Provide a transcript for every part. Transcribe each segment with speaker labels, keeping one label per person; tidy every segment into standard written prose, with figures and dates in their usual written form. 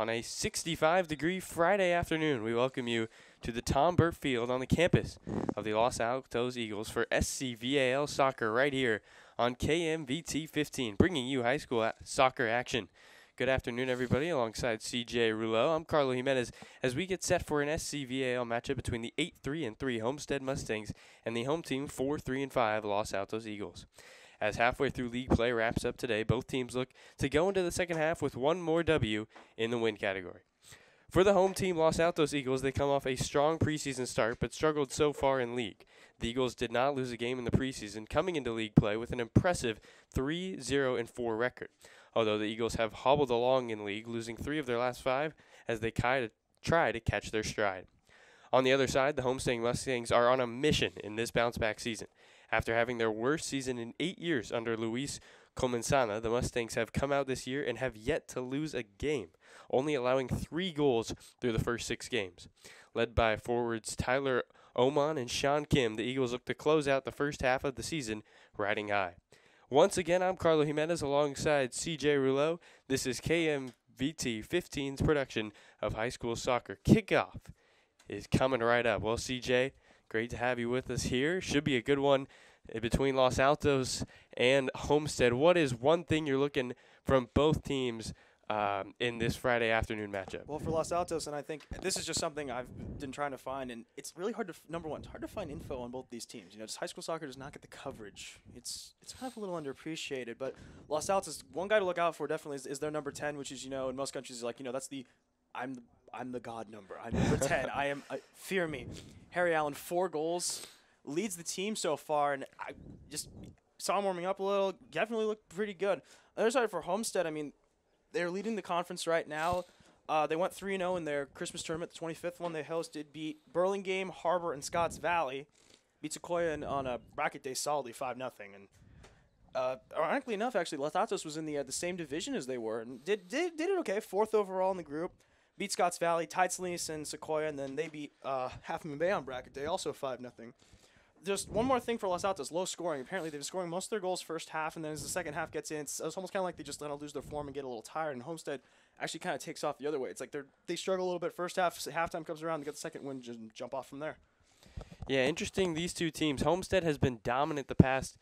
Speaker 1: On a 65-degree Friday afternoon, we welcome you to the Tom Burt Field on the campus of the Los Altos Eagles for SCVAL soccer right here on KMVT15, bringing you high school soccer action. Good afternoon, everybody. Alongside CJ Rouleau, I'm Carlo Jimenez as we get set for an SCVAL matchup between the 8-3-3 Homestead Mustangs and the home team 4-3-5 Los Altos Eagles. As halfway through league play wraps up today, both teams look to go into the second half with one more W in the win category. For the home team, Los Altos Eagles, they come off a strong preseason start but struggled so far in league. The Eagles did not lose a game in the preseason, coming into league play with an impressive 3-0-4 record. Although the Eagles have hobbled along in league, losing 3 of their last 5 as they try to catch their stride. On the other side, the Homestead Mustangs are on a mission in this bounce-back season. After having their worst season in 8 years under Luis Comensana, the Mustangs have come out this year and have yet to lose a game, only allowing 3 goals through the first 6 games. Led by forwards Tyler Oman and Sean Kim, the Eagles look to close out the first half of the season riding high. Once again, I'm Carlo Jimenez alongside CJ Rouleau. This is KMVT15's production of high school soccer. Kickoff is coming right up. Well, CJ, great to have you with us here. Should be a good one between Los Altos and Homestead. What is one thing you're looking from both teams in this Friday afternoon matchup?
Speaker 2: Well, for Los Altos, and I think this is just something I've been trying to find, and it's really hard to, number one, it's hard to find info on both these teams. You know, just high school soccer does not get the coverage. It's kind of a little underappreciated, but Los Altos, one guy to look out for definitely is their number 10, which is, you know, in most countries, like, you know, that's the, I'm the god number. I'm number 10. Fear me. Harry Allen, 4 goals, leads the team so far, and I just saw him warming up a little. Definitely looked pretty good. On the other side for Homestead, I mean, they're leading the conference right now. They went 3-0 in their Christmas tournament, the 25th one they hosted, beat Burlingame, Harbor, and Scotts Valley. Beat Sequoia on a bracket day solidly 5-0. And ironically enough, actually, Los Altos was in the same division as they were and did it okay, 4th overall in the group. Beat Scotts Valley, tied Salinas and Sequoia, and then they beat Half Moon Bay on bracket day, also 5-0. Just one more thing for Los Altos, low scoring. Apparently, they've been scoring most of their goals first half, and then as the second half gets in, it's almost kind of like they just let them lose their form and get a little tired, and Homestead actually kind of takes off the other way. It's like they struggle a little bit first half, halftime comes around, they get the second win, just jump off from there.
Speaker 1: Yeah, interesting, these two teams. Homestead has been dominant the past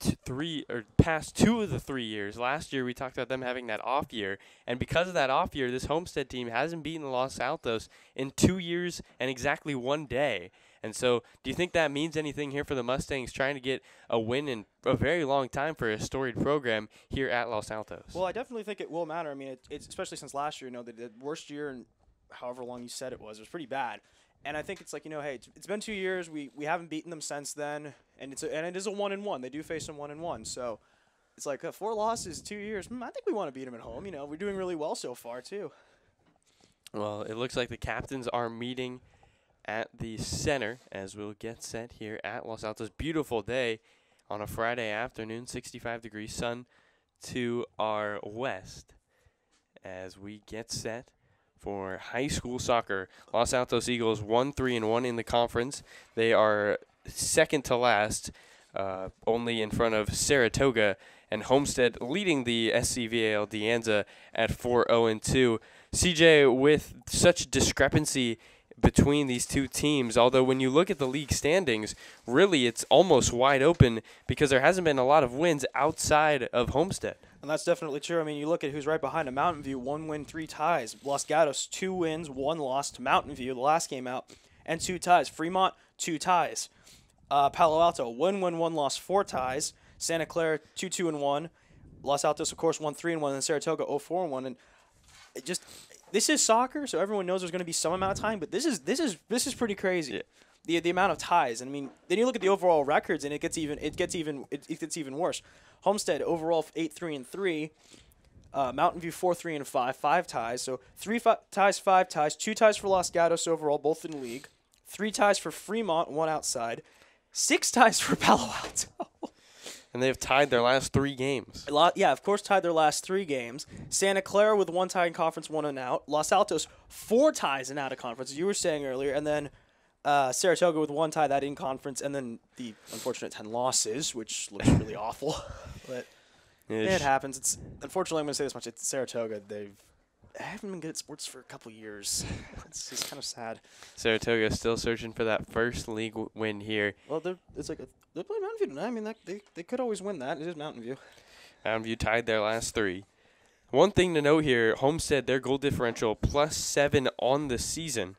Speaker 1: 2 of the 3 years. Last year we talked about them having that off year, and because of that off year, this Homestead team hasn't beaten Los Altos in 2 years and exactly 1 day. And so, do you think that means anything here for the Mustangs trying to get a win in a very long time for a storied program here at Los Altos?
Speaker 2: Well, I definitely think it will matter. I mean, it's especially since last year, you know, the worst year in however long you said it was pretty bad. And I think it's like, you know, hey, it's been 2 years. We haven't beaten them since then, and it is a 1-1. They do face them 1-1. So it's like 4 losses, 2 years. I think we want to beat them at home. You know, we're doing really well so far too.
Speaker 1: Well, it looks like the captains are meeting at the center as we'll get set here at Los Altos. Beautiful day on a Friday afternoon, 65 degrees, sun to our west as we get set for high school soccer. Los Altos Eagles 1-3-1 in the conference. They are second to last, only in front of Saratoga, and Homestead leading the SCVAL De Anza at 4-0-2. CJ, with such discrepancy between these two teams, although when you look at the league standings, really it's almost wide open because there hasn't been a lot of wins outside of Homestead.
Speaker 2: And that's definitely true. I mean, you look at who's right behind them. Mountain View, 1 win, 3 ties. Los Gatos, 2 wins, 1 loss to Mountain View, the last game out, and 2 ties. Fremont, 2 ties. Palo Alto, 1 win, 1 loss, 4 ties. Santa Clara, 2-2-1. Los Altos, of course, 1-3-1, and Saratoga, 0-4-1. And it just, this is soccer, so everyone knows there's going to be some amount of time, but this is pretty crazy. Yeah. The amount of ties. And I mean, then you look at the overall records, and it gets even worse. Homestead overall 8-3-3. Mountain View 4-3-5, 5 ties. So 3 ties, 5 ties, 2 ties for Los Gatos overall, both in league. 3 ties for Fremont, 1 outside. 6 ties for Palo Alto.
Speaker 1: And they've tied their last 3 games.
Speaker 2: Yeah, of course, tied their last 3 games. Santa Clara with 1 tie in conference, 1 and out. Los Altos, 4 ties and out of conference, as you were saying earlier. And then Saratoga with 1 tie, that in conference. And then the unfortunate 10 losses, which looks really awful. But it happens. Unfortunately, I'm going to say this much. It's Saratoga. I haven't been good at sports for a couple years. It's kind of sad.
Speaker 1: Saratoga still searching for that first league win here.
Speaker 2: Well, they're playing Mountain View tonight. I mean, they could always win that. It is Mountain View.
Speaker 1: Mountain View tied their last 3. One thing to note here, Homestead, their goal differential +7 on the season.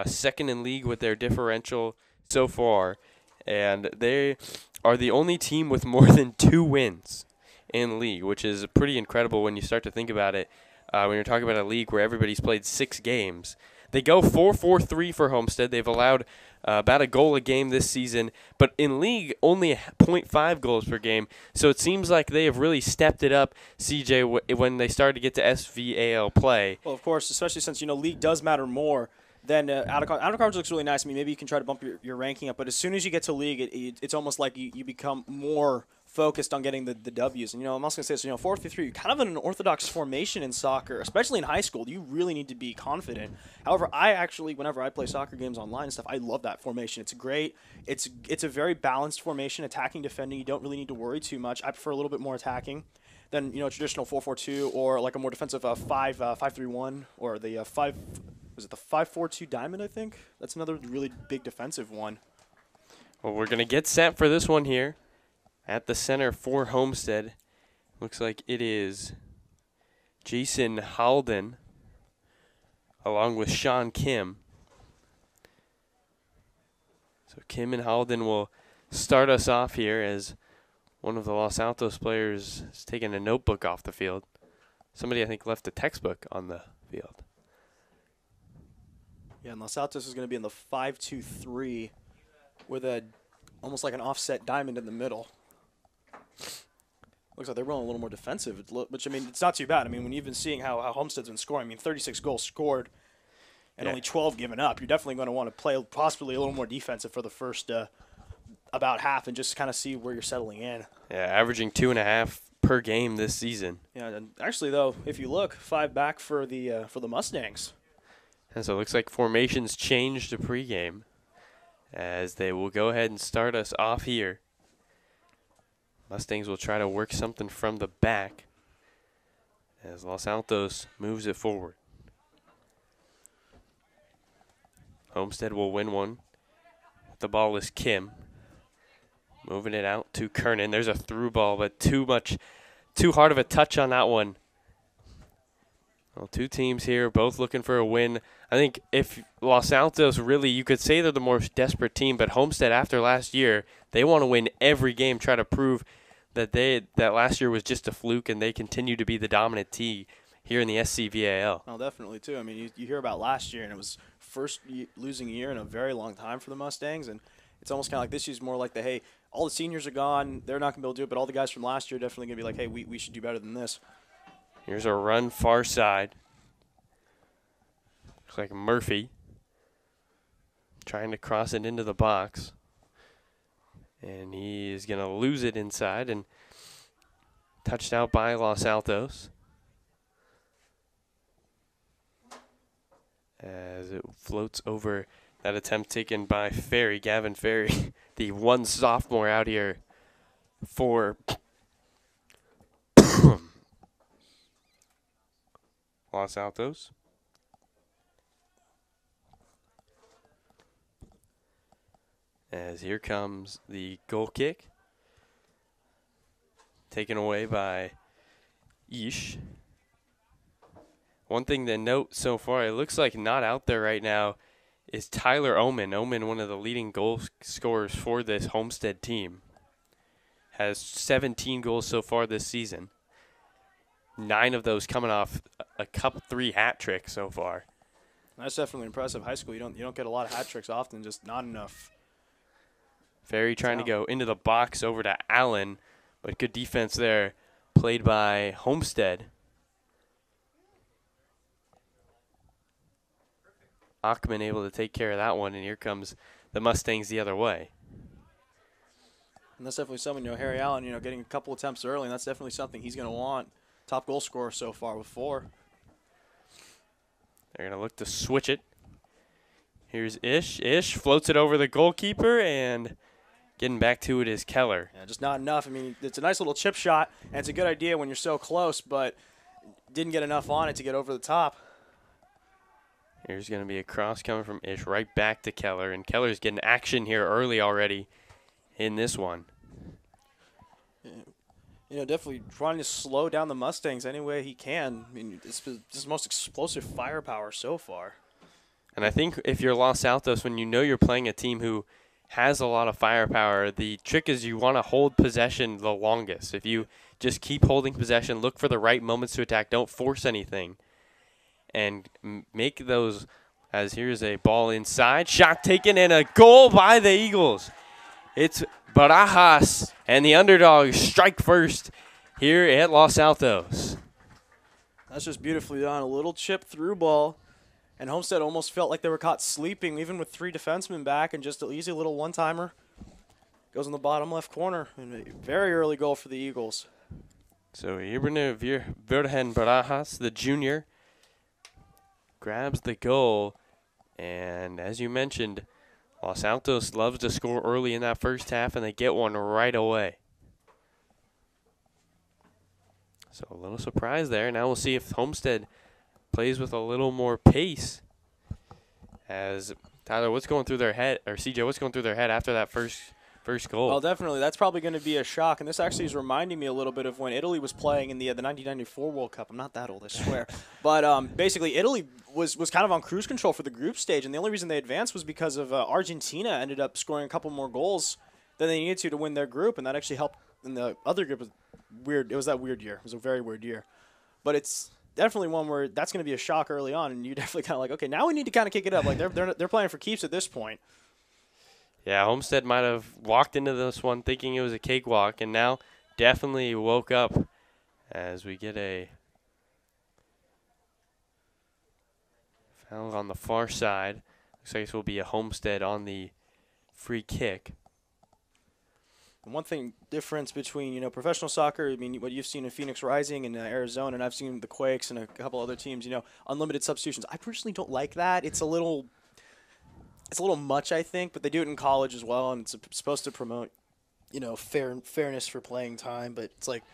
Speaker 1: Second in league with their differential so far. And they are the only team with more than 2 wins in league, which is pretty incredible when you start to think about it. When you're talking about a league where everybody's played 6 games. They go 4-4-3 for Homestead. They've allowed about a goal a game this season, but in league, only 0.5 goals per game. So it seems like they have really stepped it up, CJ, when they started to get to SVAL play.
Speaker 2: Well, of course, especially since, league does matter more than out of conference looks really nice. I mean, maybe you can try to bump your ranking up, but as soon as you get to league, it's almost like you become more focused on getting the W's. And, I'm also going to say this, 4-3-3, you're kind of in an orthodox formation in soccer, especially in high school. You really need to be confident. However, whenever I play soccer games online and stuff, I love that formation. It's great. It's a very balanced formation, attacking, defending. You don't really need to worry too much. I prefer a little bit more attacking than, traditional 4-4-2 or like a more defensive 5-3-1 or the 5-4-2 diamond, I think? That's another really big defensive one.
Speaker 1: Well, we're going to get set for this one here. At the center for Homestead, looks like it is Jason Halden along with Sean Kim. So Kim and Halden will start us off here as one of the Los Altos players is taking a notebook off the field. Somebody, I think, left a textbook on the field.
Speaker 2: Yeah, and Los Altos is going to be in the 5-2-3 with almost like an offset diamond in the middle. Looks like they're rolling a little more defensive, which, I mean, it's not too bad. I mean, when you've been seeing how Homestead's been scoring, I mean, 36 goals scored and only 12 given up, you're definitely going to want to play possibly a little more defensive for the first about half and just kind of see where you're settling in.
Speaker 1: Yeah, averaging 2.5 per game this season.
Speaker 2: Yeah, and actually, though, if you look, 5 back for the Mustangs.
Speaker 1: And so it looks like formations changed to pregame as they will go ahead and start us off here. Mustangs will try to work something from the back as Los Altos moves it forward. Homestead will win one. The ball is Kim. Moving it out to Kernan. There's a through ball, but too hard of a touch on that one. Well, 2 teams here, both looking for a win. I think if Los Altos really, you could say they're the more desperate team, but Homestead after last year, they want to win every game, try to prove that last year was just a fluke and they continue to be the dominant team here in the SCVAL.
Speaker 2: Oh, definitely, too. I mean, you hear about last year, and it was first losing year in a very long time for the Mustangs, and it's almost kind of like this year's more like hey, all the seniors are gone, they're not going to be able to do it, but all the guys from last year are definitely going to be like, hey, we should do better than this.
Speaker 1: Here's a run far side. Looks like Murphy trying to cross it into the box. And he is going to lose it inside and touched out by Los Altos. As it floats over that attempt taken by Ferry, Gavin Ferry, the one sophomore out here for Los Altos. As here comes the goal kick. Taken away by Ish. One thing to note so far, it looks like not out there right now, is Tyler Oman. Oman, one of the leading goal scorers for this Homestead team. Has 17 goals so far this season. 9 of those coming off a 3 hat tricks so far.
Speaker 2: That's definitely impressive. High school, you don't get a lot of hat tricks often, just not enough.
Speaker 1: Ferry trying to go into the box over to Allen, but good defense there, played by Homestead. Achman able to take care of that one, and here comes the Mustangs the other way.
Speaker 2: And that's definitely someone, Harry Allen, getting a couple attempts early, and that's definitely something he's going to want. Top goal scorer so far with 4.
Speaker 1: They're going to look to switch it. Here's Ish. Ish floats it over the goalkeeper, and getting back to it is Keller.
Speaker 2: Yeah, just not enough. I mean, it's a nice little chip shot, and it's a good idea when you're so close, but Didn't get enough on it to get over the top.
Speaker 1: Here's going to be a cross coming from Ish right back to Keller, and Keller's getting action here early already in this one.
Speaker 2: You know, definitely trying to slow down the Mustangs any way he can. I mean, this is the most explosive firepower so far.
Speaker 1: And I think if you're Los Altos, when you know you're playing a team who has a lot of firepower, the trick is you want to hold possession the longest. If you just keep holding possession, look for the right moments to attack, don't force anything, and make those, as here's a ball inside, shot taken, and a goal by the Eagles. It's Barajas and the underdogs strike first here at Los Altos.
Speaker 2: That's just beautifully done. A little chip through ball. And Homestead almost felt like they were caught sleeping, even with 3 defensemen back, and just an easy little one-timer. Goes in the bottom left corner. And a very early goal for the Eagles.
Speaker 1: So Ibrahim Virgen Barajas, the junior, grabs the goal. And as you mentioned, Los Altos loves to score early in that first half, and they get one right away. So a little surprise there. Now we'll see if Homestead plays with a little more pace. As Tyler, what's going through their head, or CJ, what's going through their head after that first goal?
Speaker 2: Well, definitely. That's probably going to be a shock. And this actually is reminding me a little bit of when Italy was playing in the 1994 World Cup. I'm not that old, I swear. But basically, Italy was kind of on cruise control for the group stage. And the only reason they advanced was because of Argentina ended up scoring a couple more goals than they needed to win their group. And that actually helped in the other group. Was weird. It was that weird year. It was a very weird year. But it's definitely one where that's going to be a shock early on. And you're definitely kind of like, okay, now we need to kind of kick it up. Like they're playing for keeps at this point.
Speaker 1: Yeah, Homestead might have walked into this one thinking it was a cakewalk, and now definitely woke up as we get a foul on the far side. Looks like this will be a Homestead on the free kick.
Speaker 2: And one thing difference between professional soccer, I mean what you've seen in Phoenix Rising and Arizona, and I've seen the Quakes and a couple other teams, unlimited substitutions. I personally don't like that. It's a little much, I think, but they do it in college as well, and it's supposed to promote, fairness for playing time. But it's like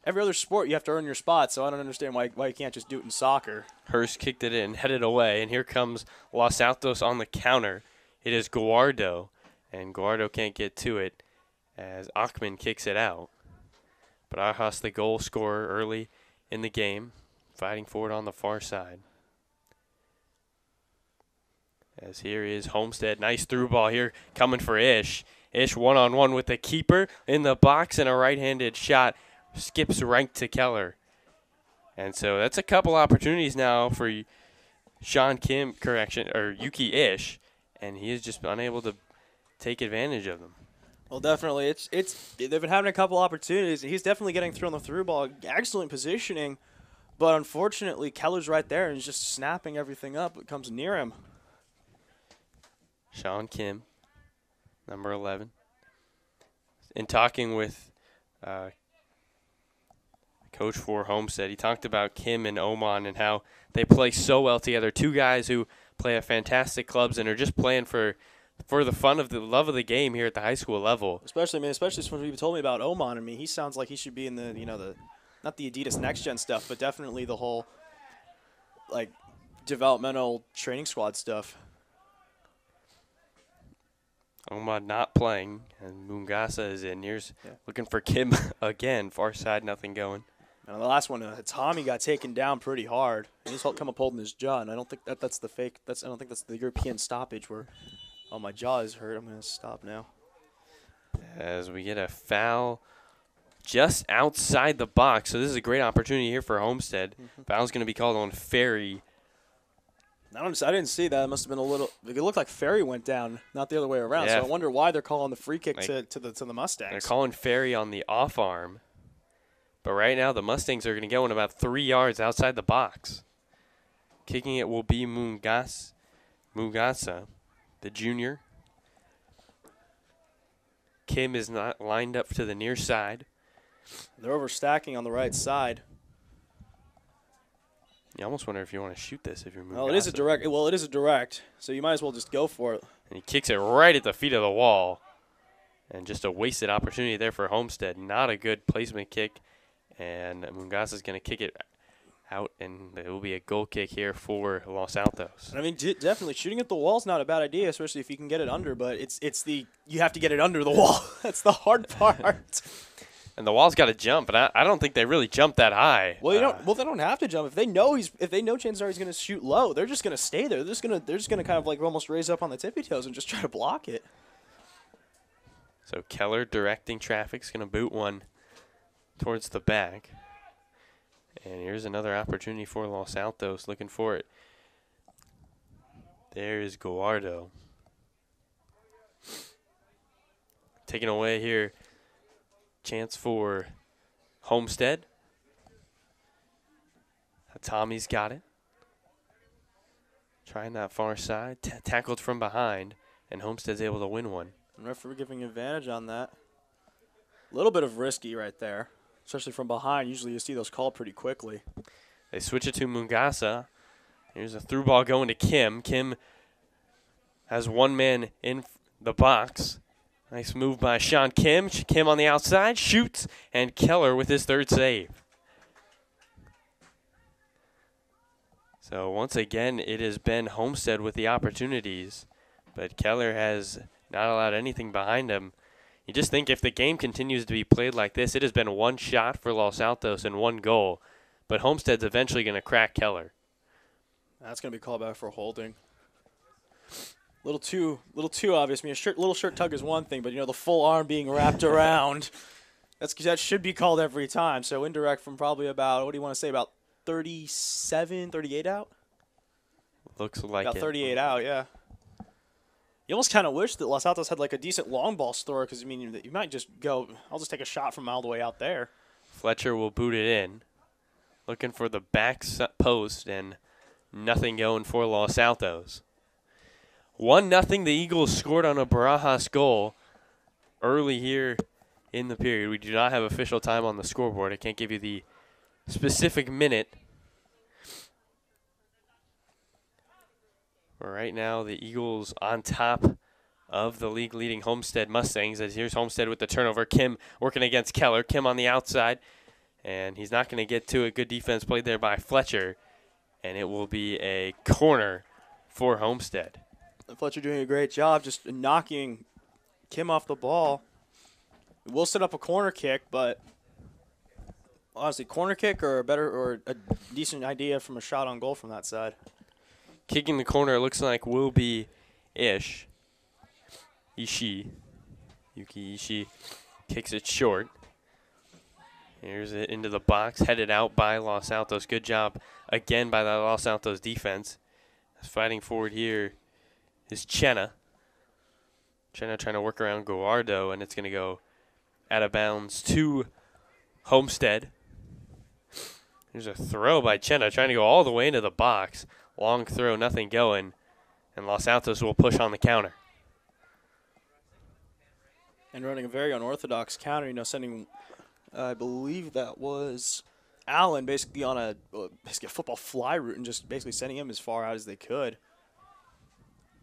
Speaker 2: every other sport, you have to earn your spot, so I don't understand why you can't just do it in soccer.
Speaker 1: Hurst kicked it in, headed away, and here comes Los Altos on the counter. It is Guardo, and Guardo can't get to it as Achman kicks it out. But Arjas, the goal scorer early in the game, fighting forward on the far side. As here is Homestead. Nice through ball here coming for Ish. Ish one-on-one with the keeper in the box, and a right-handed shot skips right to Keller. And so that's a couple opportunities now for Yuki Ish, and he is just unable to take advantage of them.
Speaker 2: Well, definitely. They've been having a couple opportunities, and he's definitely getting through on the through ball. Excellent positioning, but unfortunately Keller's right there and he's just snapping everything up. It comes near him.
Speaker 1: Sean Kim, number 11. In talking with coach for Homestead, he talked about Kim and Oman and how they play so well together. Two guys who play at fantastic clubs and are just playing for the fun of the love of the game here at the high school level.
Speaker 2: Especially when people told me about Oman. I mean, he sounds like he should be in the not the Adidas Next Gen stuff, but definitely the whole developmental training squad stuff.
Speaker 1: Oman not playing, and Mungasa is in. Here's looking for Kim again. Far side, nothing going.
Speaker 2: And the last one, Tommy got taken down pretty hard, and he's come up holding his jaw. And I don't think that's the fake. I don't think that's the European stoppage where, oh, my jaw is hurt. I'm gonna stop now.
Speaker 1: As we get a foul just outside the box, so this is a great opportunity here for Homestead. Foul's gonna be called on Ferry.
Speaker 2: I didn't see that. It must have been a little. It looked like Ferry went down, not the other way around.
Speaker 1: Yeah.
Speaker 2: So I wonder why they're calling the free kick to the Mustangs.
Speaker 1: They're calling Ferry on the off arm, but right now the Mustangs are going to go in about 3 yards outside the box. Kicking it will be Mungasa, the junior. Kim is not lined up to the near side.
Speaker 2: They're overstacking on the right side.
Speaker 1: You almost wonder if you want to shoot this if you're Mungasa.
Speaker 2: Well, it is a direct. Well, it is a direct, so you might as well just go for it.
Speaker 1: And he kicks it right at the feet of the wall. And just a wasted opportunity there for Homestead. Not a good placement kick. And Mungasa's going to kick it out, and it will be a goal kick here for Los Altos.
Speaker 2: I mean, definitely shooting at the wall is not a bad idea, especially if you can get it under. But you have to get it under the wall. That's the hard part.
Speaker 1: And the wall's got to jump, but I don't think they really jumped that high.
Speaker 2: Well, they don't have to jump. If they know chances are he's going to shoot low, they're just going to stay there. They're just going to kind of like almost raise up on the tippy toes and just try to block it.
Speaker 1: So Keller directing traffic is going to boot one towards the back. And here's another opportunity for Los Altos, looking for it. There is Guardo. Taken away here. Chance for Homestead. Tommy's got it. Trying that far side. Tackled from behind. And Homestead's able to win one.
Speaker 2: And referee giving advantage on that. A little bit of risky right there. Especially from behind. Usually you see those called pretty quickly.
Speaker 1: They switch it to Mungasa. Here's a through ball going to Kim. Kim has one man in the box. Nice move by Sean Kim. Kim on the outside, shoots, and Keller with his third save. So once again, it has been Homestead with the opportunities, but Keller has not allowed anything behind him. You just think if the game continues to be played like this, it has been one shot for Los Altos and one goal, but Homestead's eventually going to crack Keller.
Speaker 2: That's going to be called back for holding. Little too obvious. I mean, little shirt tug is one thing, but the full arm being wrapped around, that should be called every time. So indirect from probably about, what do you want to say, about 37, 38 out?
Speaker 1: Looks like
Speaker 2: about
Speaker 1: it.
Speaker 2: 38 out, yeah. You almost kind of wish that Los Altos had like a decent long ball store, because I mean, you might just go, I'll just take a shot from all the way out there.
Speaker 1: Fletcher will boot it in, looking for the back post, and nothing going for Los Altos. 1-0, the Eagles scored on a Barajas goal early here in the period. We do not have official time on the scoreboard. I can't give you the specific minute. But right now, the Eagles on top of the league-leading Homestead Mustangs. As here's Homestead with the turnover. Kim working against Keller. Kim on the outside. And he's not going to get to it. Good defense played there by Fletcher. And it will be a corner for Homestead.
Speaker 2: Fletcher doing a great job just knocking Kim off the ball. We'll set up a corner kick, but honestly, corner kick or a decent idea from a shot on goal from that side.
Speaker 1: Kicking the corner looks like will be Yuki Ishii kicks it short. Here's it into the box, headed out by Los Altos. Good job again by the Los Altos defense. Fighting forward here is Chenna. Chenna trying to work around Guardo, and it's going to go out of bounds to Homestead. There's a throw by Chenna trying to go all the way into the box. Long throw, nothing going, and Los Altos will push on the counter.
Speaker 2: And running a very unorthodox counter, sending, I believe that was Allen basically on a football fly route and just basically sending him as far out as they could.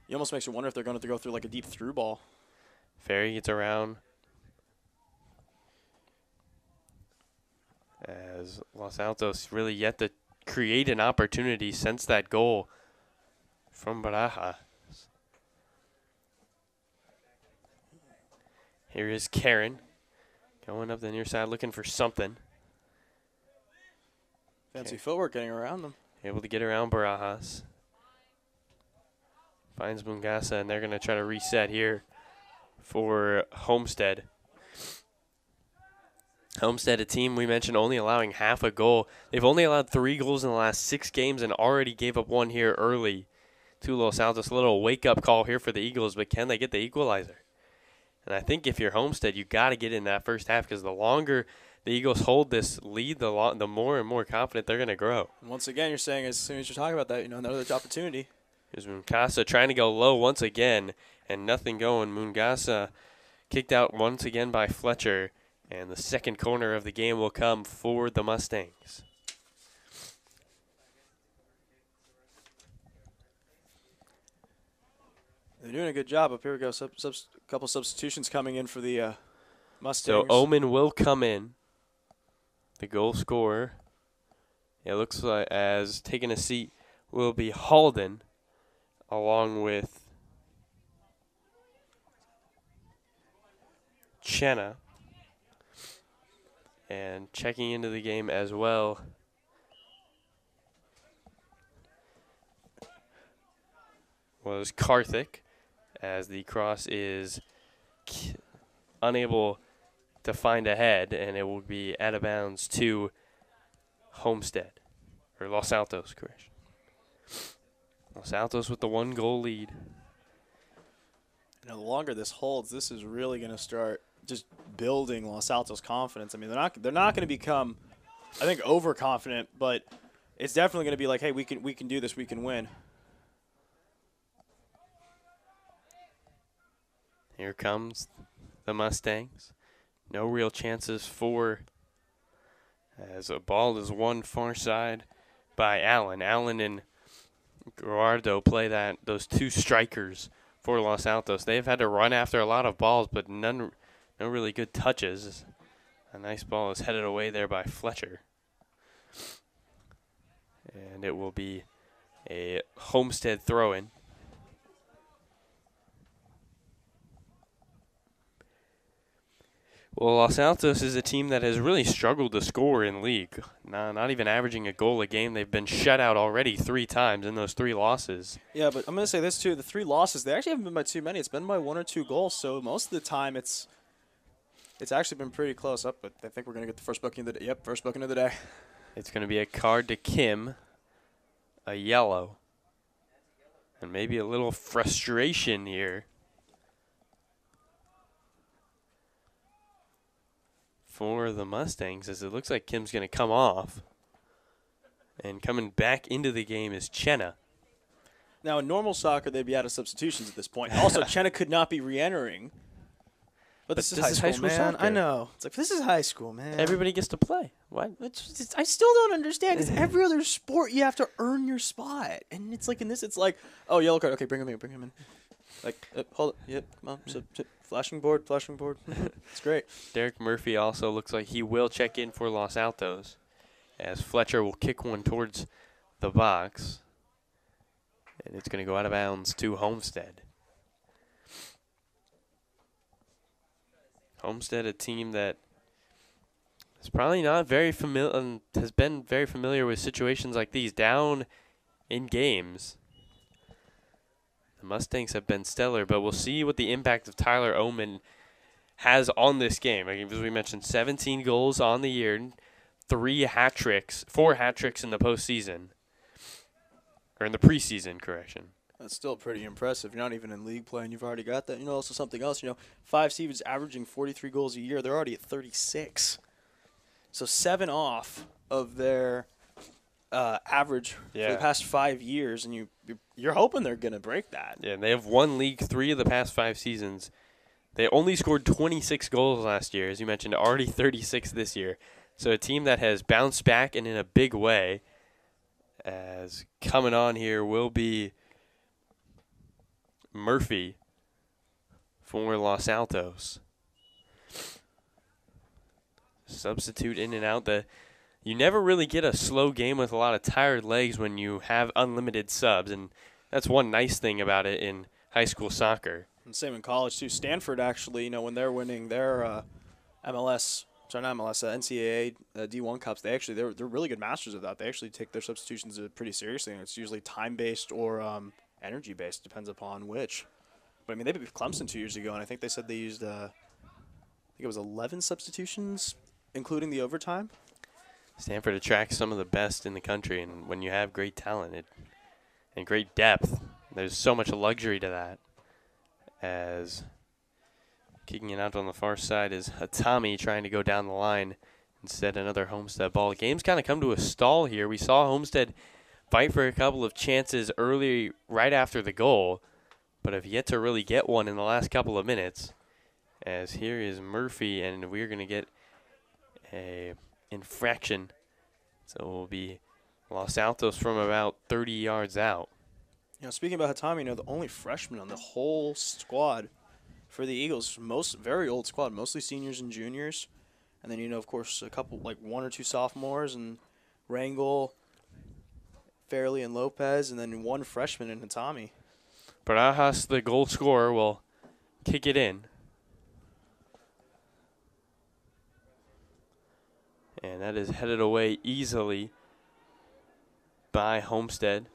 Speaker 2: It almost makes you wonder if they're going to go through like a deep through ball.
Speaker 1: Ferry gets around as Los Altos really yet to create an opportunity since that goal from Barajas. Here is Karen going up the near side looking for something.
Speaker 2: Fancy footwork getting around them.
Speaker 1: Able to get around Barajas. Finds Mungasa, and they're going to try to reset here for Homestead. Homestead, a team we mentioned only allowing half a goal. They've only allowed 3 goals in the last 6 games and already gave up one here early to Los Altos. A little wake-up call here for the Eagles, but can they get the equalizer? And I think if you're Homestead, you got to get in that first half, because the longer the Eagles hold this lead, the more and more confident they're going to grow.
Speaker 2: And once again, you're saying as soon as you're talking about that, another opportunity.
Speaker 1: Here's Mungasa trying to go low once again, and nothing going. Mungasa kicked out once again by Fletcher, and the second corner of the game will come for the Mustangs.
Speaker 2: They're doing a good job up here. We go. Couple substitutions coming in for the Mustangs.
Speaker 1: So Omen will come in, the goal scorer It looks like as taking a seat will be Halden, along with Chenna. And checking into the game as well was Karthik, as the cross is unable to find a head, and it will be out of bounds to Homestead, or Los Altos, correction. Los Altos with the 1-goal lead.
Speaker 2: The longer this holds, this is really going to start just building Los Altos' confidence. I mean, they're not going to become, I think, overconfident, but it's definitely going to be like, hey, we can do this, we can win.
Speaker 1: Here comes the Mustangs. No real chances for, as a ball is won far side by Allen. Allen and Guardo play those two strikers for Los Altos. They've had to run after a lot of balls, but no really good touches. A nice ball is headed away there by Fletcher. And it will be a Homestead throw-in. Well, Los Altos is a team that has really struggled to score in league. Not even averaging a goal a game. They've been shut out already 3 times in those 3 losses.
Speaker 2: Yeah, but I'm going to say this, too. The 3 losses, they actually haven't been by too many. It's been by 1 or 2 goals, so most of the time it's actually been pretty close up, but I think we're going to get the first booking of the day. Yep, first booking of the day.
Speaker 1: It's going to be a card to Kim, a yellow, and maybe a little frustration here for the Mustangs, as it looks like Kim's going to come off. And coming back into the game is Chenna.
Speaker 2: Now, in normal soccer, they'd be out of substitutions at this point. Also, Chenna could not be re-entering. But this is high school, man.
Speaker 1: Soccer.
Speaker 2: I know. It's like, this is high school, man.
Speaker 1: Everybody gets to play. What?
Speaker 2: I still don't understand. Because every other sport, you have to earn your spot. And it's like in this, it's like, oh, yellow card. Okay, bring him in. Like, hold it. Yep, come on. Sit. Flashing board. It's great.
Speaker 1: Derek Murphy also looks like he will check in for Los Altos, as Fletcher will kick one towards the box. And it's going to go out of bounds to Homestead. Homestead, a team that is probably not very familiar, has been very familiar with situations like these, down in games. The Mustangs have been stellar, but we'll see what the impact of Tyler Oman has on this game. As we mentioned, 17 goals on the year, 4 hat tricks in the postseason, or in the preseason, correction.
Speaker 2: That's still pretty impressive. You're not even in league play, and you've already got that. You know, also something else. You know, 5 Stevens averaging 43 goals a year. They're already at 36. So 7 off of their average for the past 5 years, and you're hoping they're going to break that.
Speaker 1: Yeah, and they have won League 3 of the past 5 seasons. They only scored 26 goals last year, as you mentioned, already 36 this year. So a team that has bounced back and in a big way. As coming on here will be Murphy for Los Altos. Substitute in and out. You never really get a slow game with a lot of tired legs when you have unlimited subs, and that's one nice thing about it in high school soccer.
Speaker 2: And same in college too. Stanford actually, you know, when they're winning their NCAA D1 cups, they're really good masters of that. They actually take their substitutions pretty seriously, and it's usually time-based or energy-based, depends upon which. But I mean, they beat Clemson 2 years ago, and I think they said they used, I think it was 11 substitutions, including the overtime.
Speaker 1: Stanford attracts some of the best in the country, and when you have great talent and great depth, there's so much luxury to that. As kicking it out on the far side is Hatami trying to go down the line. Instead, another Homestead ball. The game's kind of come to a stall here. We saw Homestead fight for a couple of chances early, right after the goal, but have yet to really get one in the last couple of minutes. As here is Murphy, and we're going to get a infraction. So it will be Los Altos from about 30 yards out.
Speaker 2: You know, speaking about Hatami, you know, the only freshman on the whole squad for the Eagles, very old squad, mostly seniors and juniors. And then, you know, of course, a couple, like 1 or 2 sophomores and Rangel, Fairley, and Lopez, and then one freshman in Hatami.
Speaker 1: Barajas, the goal scorer, will kick it in. And that is headed away easily by Homestead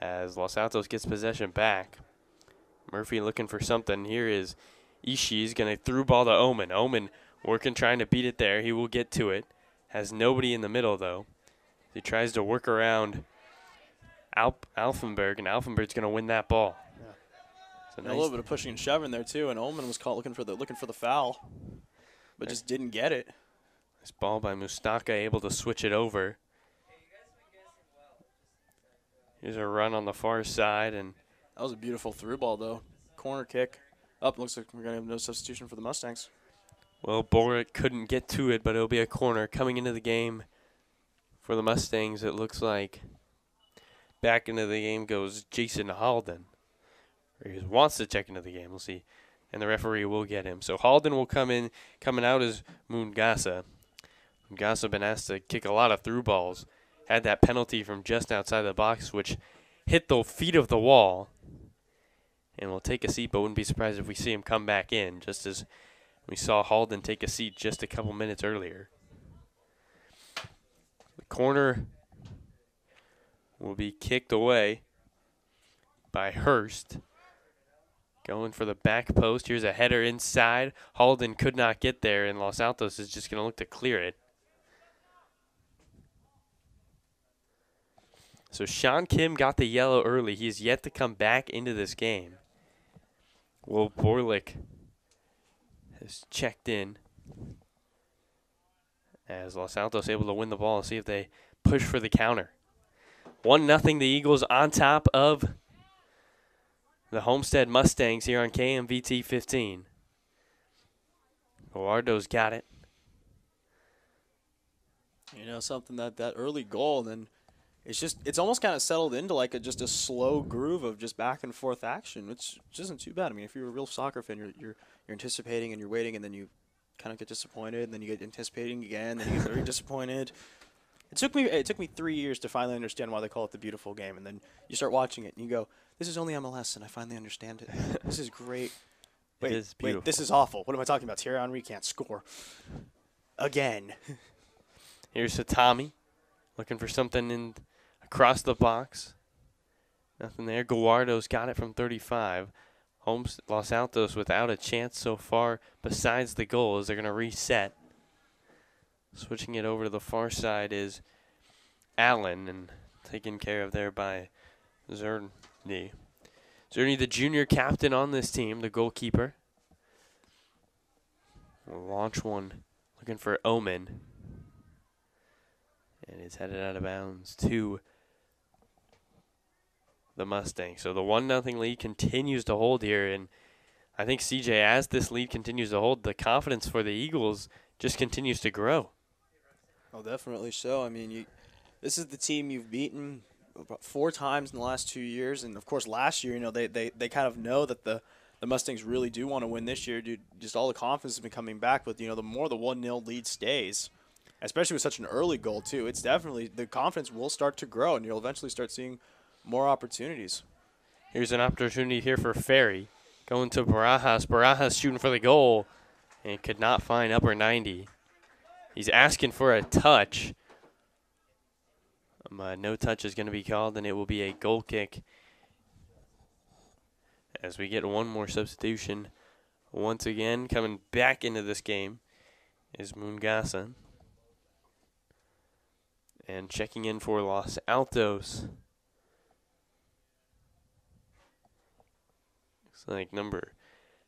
Speaker 1: as Los Altos gets possession back. Murphy looking for something. Here is Ishii going to through ball to Omen. Omen working, trying to beat it there. He will get to it. Has nobody in the middle, though. He tries to work around Alfenberg, and Alfenberg's going to win that ball.
Speaker 2: Yeah.
Speaker 1: So
Speaker 2: A little bit of pushing and shoving there too, and Omen was caught looking for the foul, but just didn't get it.
Speaker 1: This ball by Mustaka, able to switch it over. Here's a run on the far side, and
Speaker 2: that was a beautiful through ball though. Corner kick. Up, looks like we're gonna have no substitution for the Mustangs.
Speaker 1: Well, Boric couldn't get to it, but it'll be a corner coming into the game for the Mustangs. It looks like back into the game goes Jason Halden. Or he wants to check into the game. We'll see. And the referee will get him. So Halden will come in. Coming out is Mungasa. Mungasa been asked to kick a lot of through balls. Had that penalty from just outside the box, which hit the feet of the wall. And will take a seat, but wouldn't be surprised if we see him come back in, just as we saw Halden take a seat just a couple minutes earlier. The corner will be kicked away by Hurst. Going for the back post. Here's a header inside. Halden could not get there, and Los Altos is just going to look to clear it. So Sean Kim got the yellow early. He is yet to come back into this game. Will Borlick has checked in as Los Altos able to win the ball and see if they push for the counter. 1-0 the Eagles on top of the Homestead Mustangs here on KMVT 15. Guardo's got it.
Speaker 2: You know, something that early goal, and then it's almost kind of settled into like just a slow groove of just back and forth action, which isn't too bad. I mean, if you're a real soccer fan, you're anticipating and you're waiting, and then you kind of get disappointed, and then you get anticipating again, then you get very disappointed. It took me 3 years to finally understand why they call it the beautiful game, and then you start watching it and you go, this is only MLS, and I finally understand it. This is great.
Speaker 1: It is beautiful.
Speaker 2: Wait, this is awful. What am I talking about? Thierry Henry can't score again.
Speaker 1: Here's Hatami looking for something in across the box. Nothing there. Guardo's got it from 35. Los Altos without a chance so far besides the goal as they're going to reset. Switching it over to the far side is Allen, and taken care of there by Zerny. Zerny, the junior captain on this team, the goalkeeper. We'll launch one looking for Omen. And it's headed out of bounds to the Mustangs. So the 1-0 lead continues to hold here. And I think, CJ, as this lead continues to hold, the confidence for the Eagles just continues to grow.
Speaker 2: Oh, definitely so. I mean, this is the team you've beaten about 4 times in the last 2 years. And, of course, last year, you know, they kind of know that the Mustangs really do want to win this year. Just all the confidence has been coming back. But, you know, the more the 1-0 lead stays, especially with such an early goal, too, it's definitely the confidence will start to grow, and you'll eventually start seeing more opportunities.
Speaker 1: Here's an opportunity here for Ferry. Going to Barajas. Barajas shooting for the goal and could not find upper 90. He's asking for a touch. No touch is going to be called, and it will be a goal kick as we get one more substitution. Once again, coming back into this game is Mungasa. And checking in for Los Altos. Looks like number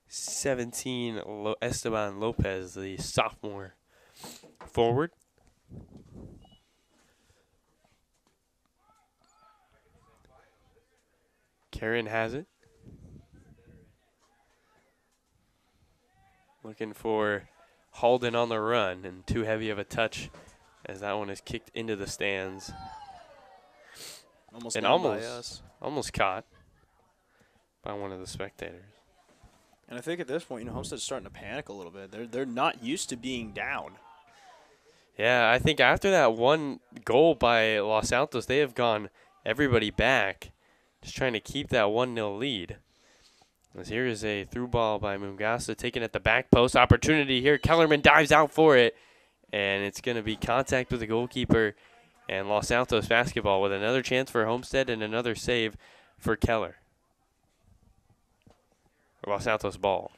Speaker 1: 17, Esteban Lopez, the sophomore forward. Karen has it. Looking for Halden on the run, and too heavy of a touch as that one is kicked into the stands. Almost caught by one of the spectators.
Speaker 2: And I think at this point, you know, Homestead's starting to panic a little bit. They're not used to being down.
Speaker 1: Yeah, I think after that one goal by Los Altos. They have gone everybody back, just trying to keep that 1-0 lead. As here is a through ball by Mungasa, taken at the back post. Opportunity here. Kellerman dives out for it, and it's going to be contact with the goalkeeper. And Los Altos basketball with another chance for Homestead and another save for Keller. Or Los Altos ball.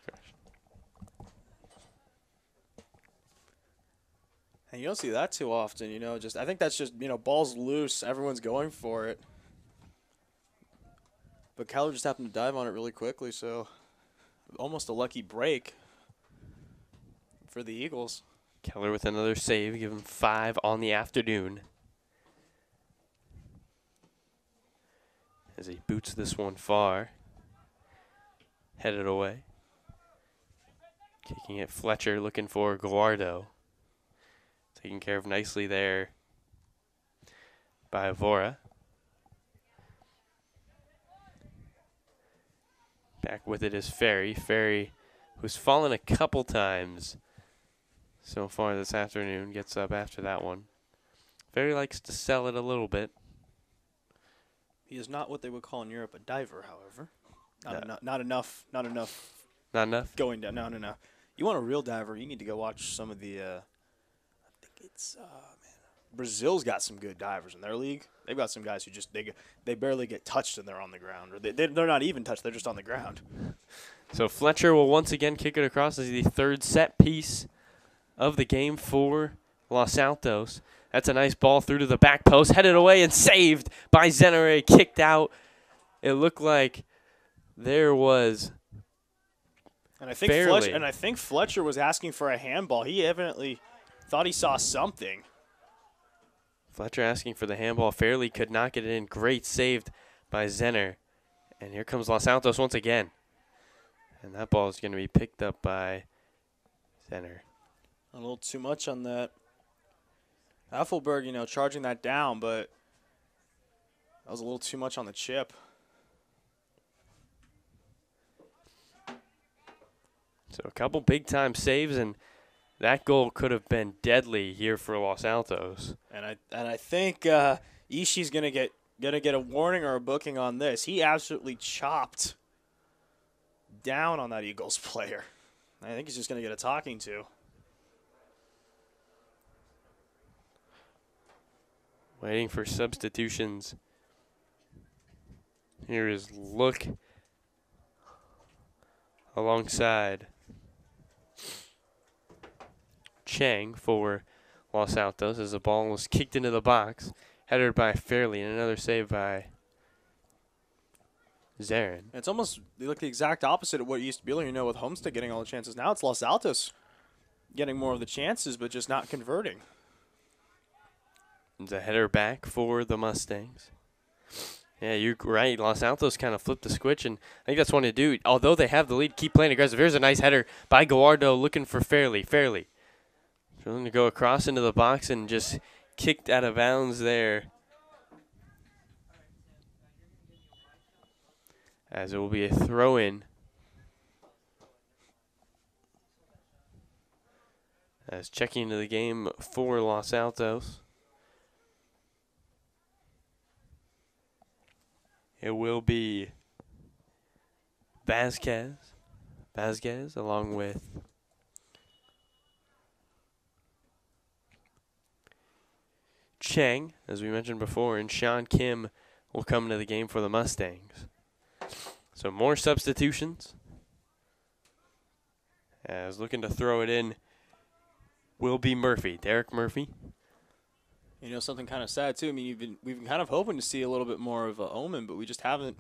Speaker 2: And you don't see that too often, you know. I think that's just, you know, ball's loose. Everyone's going for it. But Keller just happened to dive on it really quickly, so almost a lucky break for the Eagles.
Speaker 1: Keller with another save, give him 5 on the afternoon. As he boots this one far. Headed away. Kicking it, Fletcher looking for Guardo. Taken care of nicely there by Avora. Back with it is Ferry. Ferry, who's fallen a couple times so far this afternoon, gets up after that one. Ferry likes to sell it a little bit.
Speaker 2: He is not what they would call in Europe a diver, however. Not enough. Not enough going down. No. You want a real diver, you need to go watch some of the, I think it's, Brazil's got some good divers in their league. They've got some guys who just, they barely get touched and they're on the ground. Or they're not even touched, they're just on the ground.
Speaker 1: So Fletcher will once again kick it across as the third set piece of the game for Los Altos. That's a nice ball through to the back post, headed away and saved by Zenere, kicked out. It looked like there was
Speaker 2: and I think Fletcher was asking for a handball. He evidently thought he saw something.
Speaker 1: Fletcher asking for the handball. Fairley could not get it in. Great saved by Zenner. And here comes Los Altos once again. And that ball is going to be picked up by Zenner.
Speaker 2: A little too much on that. Effelberg, you know, charging that down, but that was a little too much on the chip.
Speaker 1: So a couple big-time saves, and that goal could have been deadly here for Los Altos.
Speaker 2: And I think Ishii's gonna get a warning or a booking on this. He absolutely chopped down on that Eagles player. I think he's just gonna get a talking to.
Speaker 1: Waiting for substitutions. Here is Look alongside Chang for Los Altos as the ball was kicked into the box. Headed by Fairley and another save by Zarin.
Speaker 2: It's almost like the exact opposite of what it used to be, you know, with Homestead getting all the chances. Now it's Los Altos getting more of the chances but just not converting.
Speaker 1: It's a header back for the Mustangs. Yeah, you're right. Los Altos kind of flipped the switch, and I think that's what they do. Although they have the lead, keep playing aggressive. Here's a nice header by Guardo looking for Fairley. Fairley trying to go across into the box and just kicked out of bounds there. As it will be a throw-in. As checking into the game for Los Altos. It will be Vasquez along with Chang, as we mentioned before, and Sean Kim will come into the game for the Mustangs. So more substitutions. As looking to throw it in will be Murphy, Derek Murphy.
Speaker 2: You know, something kind of sad, too. I mean, we've been kind of hoping to see a little bit more of Omen, but we just haven't.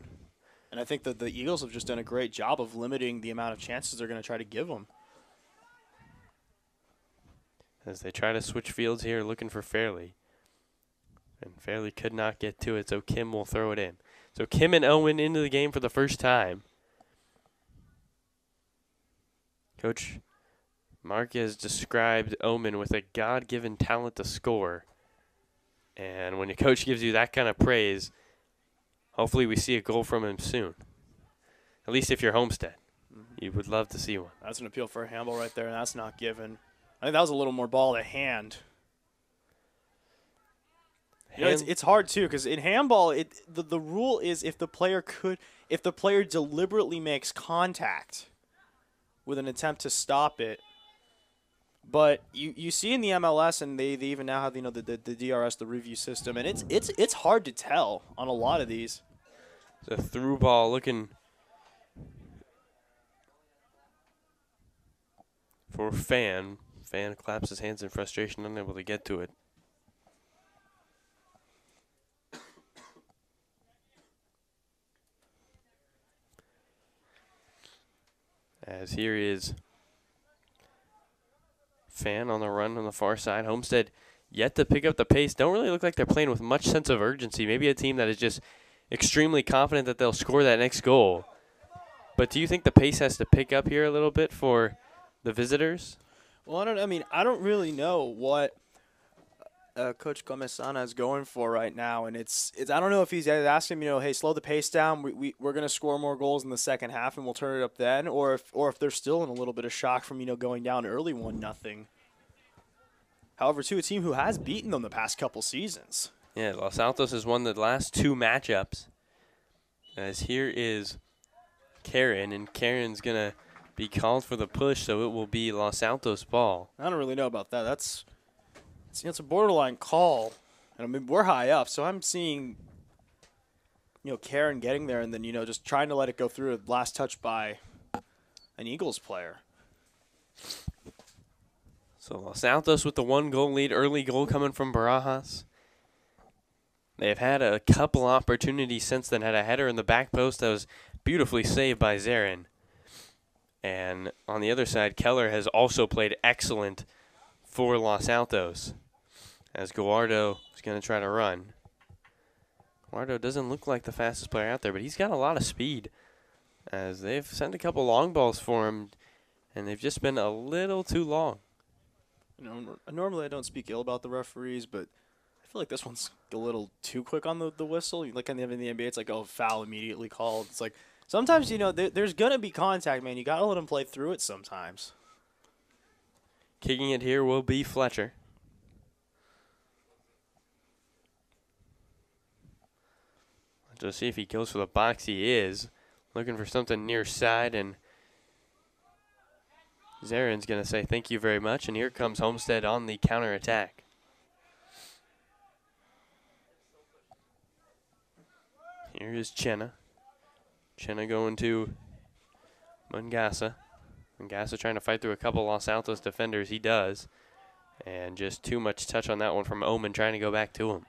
Speaker 2: And I think that the Eagles have just done a great job of limiting the amount of chances they're going to try to give them.
Speaker 1: As they try to switch fields here, looking for Fairley. And Fairley could not get to it, so Kim will throw it in. So Kim and Owen into the game for the first time. Coach Marquez described Omen with a God-given talent to score. And when your coach gives you that kind of praise, hopefully we see a goal from him soon. At least if you're Homestead. You would love to see one.
Speaker 2: That's an appeal for a handball right there, and that's not given. I think that was a little more ball to hand. You know, it's hard too because in handball, the rule is if the player deliberately makes contact with an attempt to stop it. But you see in the MLS, and they even now have the DRS, the review system, and it's hard to tell on a lot of these.
Speaker 1: It's a through ball looking for Fan. Fan claps his hands in frustration, unable to get to it. As here is Fan on the run on the far side. Homestead yet to pick up the pace. Don't really look like they're playing with much sense of urgency. Maybe a team that is just extremely confident that they'll score that next goal. But do you think the pace has to pick up here a little bit for the visitors?
Speaker 2: Well, I don't really know what Coach Comesana is going for right now, and it's I don't know if he's asking him, hey, slow the pace down. We're going to score more goals in the second half, and we'll turn it up then, or if they're still in a little bit of shock from going down early 1-0. However, to a team who has beaten them the past couple seasons.
Speaker 1: Yeah, Los Altos has won the last 2 matchups. As here is Karen, and Karen's going to be called for the push, so it will be Los Altos ball.
Speaker 2: I don't really know about that. It's a borderline call, and we're high up, so I'm seeing Karen getting there and then just trying to let it go through a last touch by an Eagles player.
Speaker 1: So Los Altos with the 1-goal lead, early goal coming from Barajas. They've had a couple opportunities since then. Had a header in the back post that was beautifully saved by Zarin. And on the other side, Keller has also played excellent for Los Altos. As Guardo is going to try to run. Guardo doesn't look like the fastest player out there, but he's got a lot of speed. As they've sent a couple long balls for him, and they've just been a little too long.
Speaker 2: Normally I don't speak ill about the referees, but I feel like this one's a little too quick on the whistle. Like in the NBA, it's like, foul immediately called. It's like sometimes, there's going to be contact, man. You got to let them play through it sometimes.
Speaker 1: Kicking it here will be Fletcher. Let's see if he goes for the box. He is. Looking for something near side, and Zarin's going to say thank you very much, and here comes Homestead on the counterattack. Here is Chenna. Chenna going to Mungasa. Mungasa trying to fight through a couple Los Altos defenders. He does. And just too much touch on that one from Omen trying to go back to him.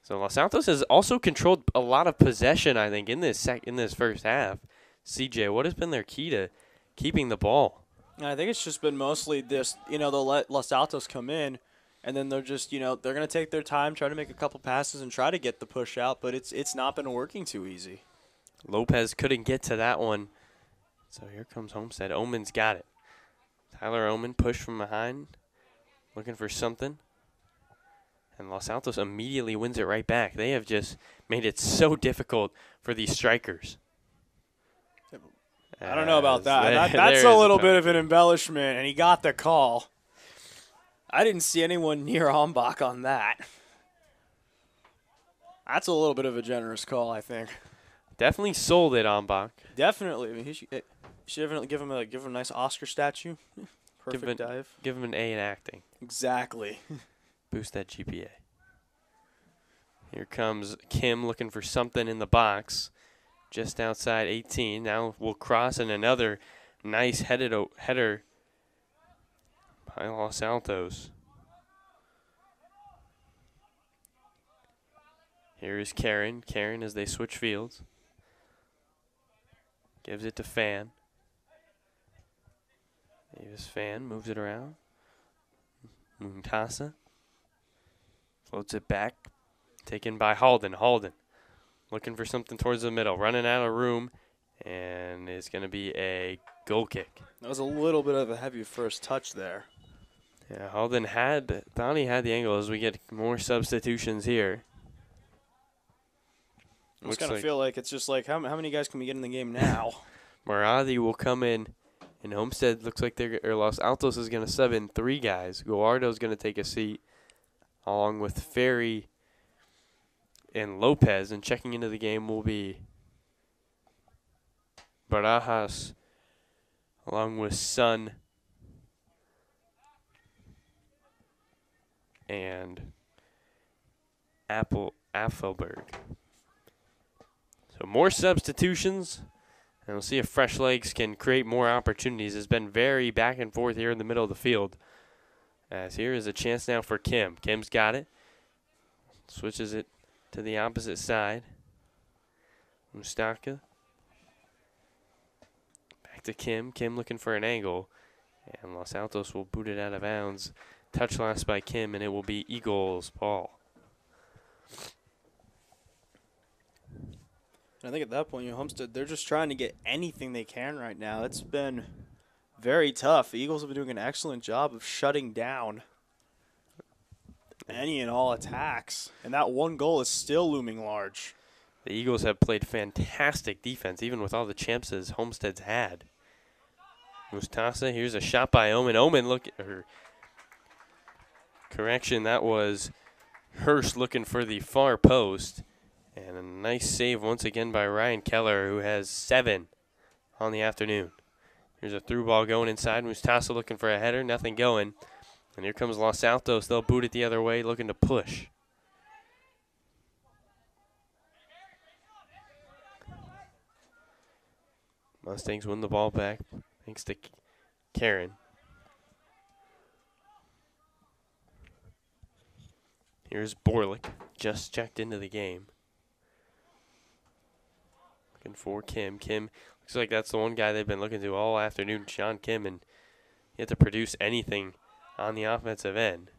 Speaker 1: So Los Altos has also controlled a lot of possession, I think, in this first half. CJ, what has been their key to keeping the ball?
Speaker 2: I think it's just been mostly this, they'll let Los Altos come in, and then they're just, they're going to take their time, try to make a couple passes and try to get the push out, but it's not been working too easy.
Speaker 1: Lopez couldn't get to that one. So here comes Homestead. Omen's got it. Tyler Omen pushed from behind, looking for something. And Los Altos immediately wins it right back. They have just made it so difficult for these strikers.
Speaker 2: I don't know about that. That's a little bit of an embellishment, and he got the call. I didn't see anyone near Ombach on that. That's a little bit of a generous call, I think.
Speaker 1: Definitely sold it, Ombach.
Speaker 2: Definitely. I mean, he should definitely give him a nice Oscar statue. Perfect dive.
Speaker 1: Give him an A in acting.
Speaker 2: Exactly.
Speaker 1: Boost that GPA. Here comes Kim looking for something in the box. Just outside 18. Now we'll cross, and another nice header by Los Altos. Here is Karen. Karen as they switch fields. Gives it to Fan. Davis Fan moves it around. Muntasa. Floats it back. Taken by Halden. Halden looking for something towards the middle. Running out of room. And it's going to be a goal kick.
Speaker 2: That was a little bit of a heavy first touch there.
Speaker 1: Yeah, Halden thought he had the angle as we get more substitutions here.
Speaker 2: I just kind of feel like it's just like, how many guys can we get in the game now?
Speaker 1: Maradi will come in, and Homestead looks like Los Altos is going to sub in 3 guys. Guardo's going to take a seat along with Ferry and Lopez. And checking into the game will be Barajas along with Sun and Affelberg. So more substitutions, and we'll see if fresh legs can create more opportunities. It's been very back and forth here in the middle of the field. As here is a chance now for Kim. Kim's got it. Switches it to the opposite side. Mustaka. Back to Kim. Kim looking for an angle. And Los Altos will boot it out of bounds. Touch loss by Kim, and it will be Eagles ball.
Speaker 2: I think at that point, Homestead, they're just trying to get anything they can right now. It's been very tough. The Eagles have been doing an excellent job of shutting down any and all attacks. And that one goal is still looming large.
Speaker 1: The Eagles have played fantastic defense, even with all the chances Homestead's had. Mustasa, here's a shot by Omen. Omen, look at her. Correction, that was Hurst looking for the far post. And a nice save once again by Ryan Keller, who has 7 on the afternoon. Here's a through ball going inside. Mustasa looking for a header, nothing going. And here comes Los Altos. They'll boot it the other way, looking to push. Mustangs win the ball back, thanks to Karen. Here's Borlick, just checked into the game. Looking for Kim. Kim looks like that's the one guy they've been looking to all afternoon, Sean Kim, and he had to produce anything on the offensive end.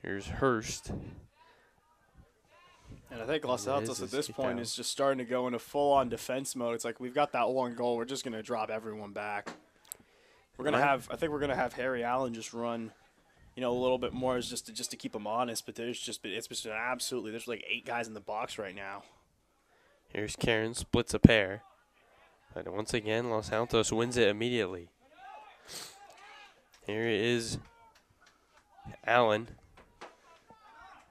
Speaker 1: Here's Hurst.
Speaker 2: And I think Los Altos at this point is just starting to go into full-on defense mode. It's like, we've got that one goal. We're just going to drop everyone back. We're going to have, I think we're going to have Harry Allen just run, a little bit more just to keep him honest. But it's just absolutely, there's like 8 guys in the box right now.
Speaker 1: Here's Karen, splits a pair. But once again, Los Altos wins it immediately. Here is Allen.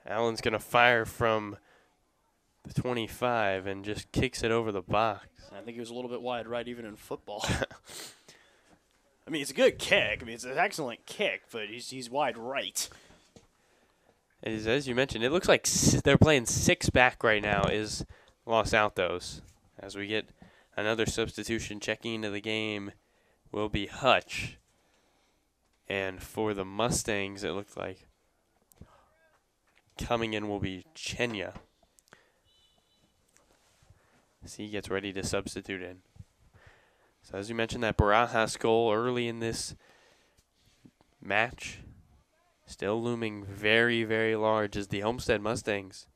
Speaker 1: Allen's going to fire from the 25 and just kicks it over the box.
Speaker 2: I think he was a little bit wide right even in football. I mean, it's a good kick. I mean, it's an excellent kick, but he's wide right.
Speaker 1: It is, as you mentioned, it looks like they're playing 6 back right now is Los Altos. As we get another substitution checking into the game will be Hutch. And for the Mustangs, it looks like coming in will be Chenya. As he gets ready to substitute in. So as you mentioned, that Barajas goal early in this match, still looming very, very large is the Homestead Mustangs.